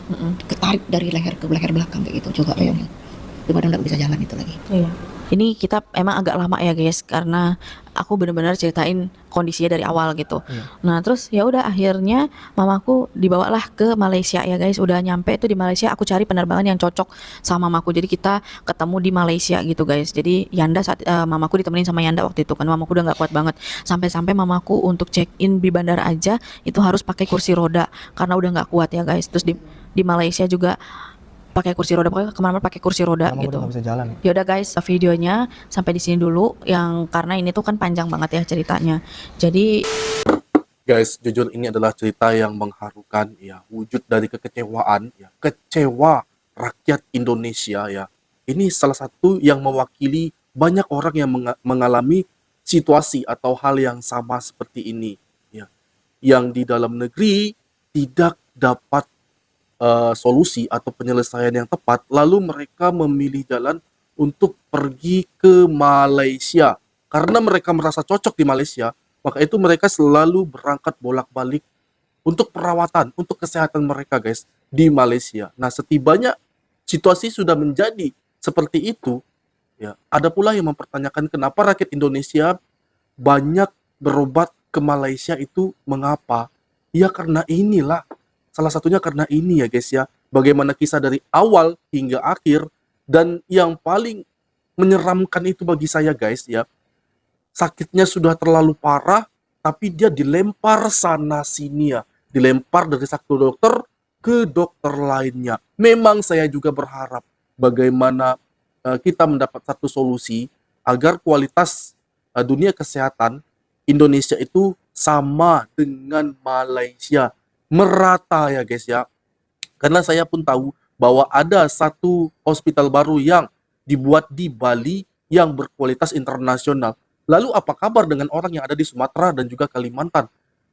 [SPEAKER 4] Ketarik dari leher ke leher belakang kayak gitu, coba bayangin. Daripada nggak bisa jalan itu lagi.
[SPEAKER 2] Iya. Ini kita emang agak lama ya guys, karena aku benar-benar ceritain kondisinya dari awal gitu. Nah terus ya udah akhirnya mamaku dibawalah ke Malaysia ya guys. Udah nyampe tuh di Malaysia, aku cari penerbangan yang cocok sama mamaku. Jadi kita ketemu di Malaysia gitu guys. Jadi Yanda mamaku ditemenin sama Yanda waktu itu kan, mamaku udah nggak kuat banget. Sampai-sampai mamaku untuk check in di bandara aja itu harus pakai kursi roda karena udah nggak kuat ya guys. Terus di Malaysia juga pakai kursi roda, pokoknya kemana-mana pakai kursi roda
[SPEAKER 3] Mama
[SPEAKER 2] gitu.
[SPEAKER 3] udah gak bisa jalan.
[SPEAKER 2] Ya udah guys, videonya sampai di sini dulu yang karena ini tuh kan panjang banget ya ceritanya. Jadi
[SPEAKER 1] Guys, jujur ini adalah cerita yang mengharukan ya, wujud dari kekecewaan ya, kecewa rakyat Indonesia ya. Ini salah satu yang mewakili banyak orang yang mengalami situasi atau hal yang sama seperti ini ya. Yang di dalam negeri tidak dapat solusi atau penyelesaian yang tepat, lalu mereka memilih jalan untuk pergi ke Malaysia. Karena mereka merasa cocok di Malaysia, maka itu mereka selalu berangkat bolak-balik untuk perawatan, untuk kesehatan mereka guys, di Malaysia. Nah, setibanya situasi sudah menjadi seperti itu, ya, ada pula yang mempertanyakan kenapa rakyat Indonesia banyak berobat ke Malaysia itu mengapa? Ya karena inilah, salah satunya karena ini ya guys ya, bagaimana kisah dari awal hingga akhir, dan yang paling menyeramkan itu bagi saya guys ya, sakitnya sudah terlalu parah, tapi dia dilempar sana sini ya, dilempar dari satu dokter ke dokter lainnya. Memang saya juga berharap bagaimana kita mendapat satu solusi agar kualitas dunia kesehatan Indonesia itu sama dengan Malaysia, merata ya guys ya. Karena saya pun tahu bahwa ada satu hospital baru yang dibuat di Bali yang berkualitas internasional. Lalu apa kabar dengan orang yang ada di Sumatera dan juga Kalimantan?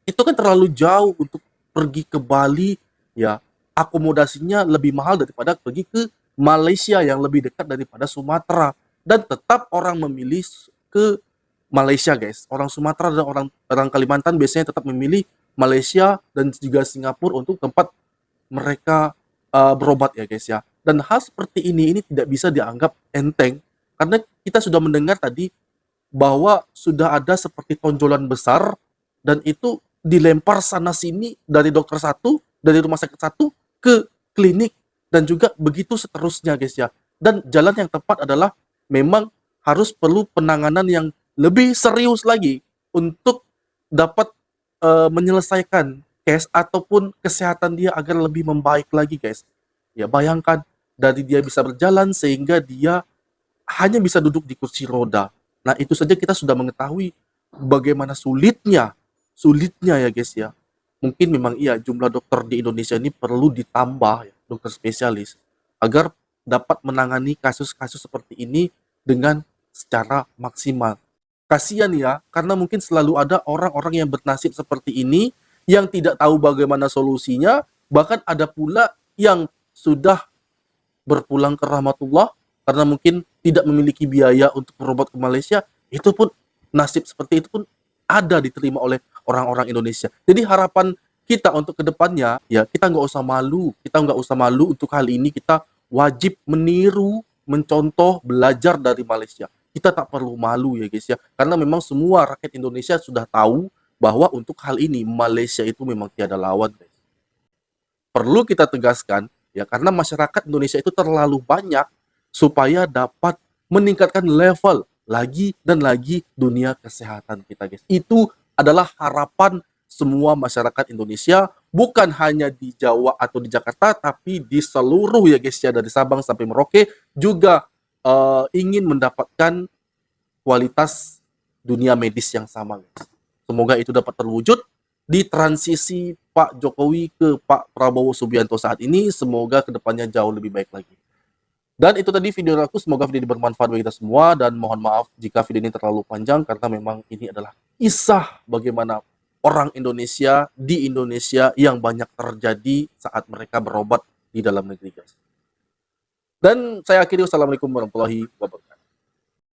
[SPEAKER 1] Itu kan terlalu jauh untuk pergi ke Bali ya. Akomodasinya lebih mahal daripada pergi ke Malaysia yang lebih dekat daripada Sumatera. Dan tetap orang memilih ke Malaysia guys. Orang Sumatera dan orang Kalimantan biasanya tetap memilih Malaysia dan juga Singapura untuk tempat mereka berobat ya guys ya. Dan hal seperti ini tidak bisa dianggap enteng karena kita sudah mendengar tadi bahwa sudah ada seperti tonjolan besar dan itu dilempar sana sini dari dokter satu, dari rumah sakit satu ke klinik dan juga begitu seterusnya guys ya. Dan jalan yang tepat adalah memang harus perlu penanganan yang lebih serius lagi untuk dapat menyelesaikan case ataupun kesehatan dia agar lebih membaik lagi guys. Ya bayangkan dari dia bisa berjalan sehingga dia hanya bisa duduk di kursi roda. Nah itu saja kita sudah mengetahui bagaimana sulitnya ya guys ya. Mungkin memang iya jumlah dokter di Indonesia ini perlu ditambah ya, dokter spesialis agar dapat menangani kasus-kasus seperti ini dengan secara maksimal. Kasihan ya, karena mungkin selalu ada orang-orang yang bernasib seperti ini yang tidak tahu bagaimana solusinya, bahkan ada pula yang sudah berpulang ke rahmatullah karena mungkin tidak memiliki biaya untuk berobat ke Malaysia. Itu pun nasib seperti itu pun ada diterima oleh orang-orang Indonesia. Jadi harapan kita untuk kedepannya ya kita nggak usah malu, untuk hal ini. Kita wajib meniru, mencontoh, belajar dari Malaysia. Kita tak perlu malu ya guys ya, karena memang semua rakyat Indonesia sudah tahu bahwa untuk hal ini Malaysia itu memang tiada lawan guys. Perlu kita tegaskan ya, karena masyarakat Indonesia itu terlalu banyak supaya dapat meningkatkan level lagi dan lagi dunia kesehatan kita guys. Itu adalah harapan semua masyarakat Indonesia, bukan hanya di Jawa atau di Jakarta, tapi di seluruh ya guys ya, dari Sabang sampai Merauke juga ingin mendapatkan kualitas dunia medis yang sama guys. Semoga itu dapat terwujud di transisi Pak Jokowi ke Pak Prabowo Subianto saat ini. Semoga kedepannya jauh lebih baik lagi. Dan itu tadi video aku, semoga video ini bermanfaat bagi kita semua, dan mohon maaf jika video ini terlalu panjang karena memang ini adalah kisah bagaimana orang Indonesia di Indonesia yang banyak terjadi saat mereka berobat di dalam negeri, guys. Dan saya akhiri, wassalamualaikum warahmatullahi wabarakatuh.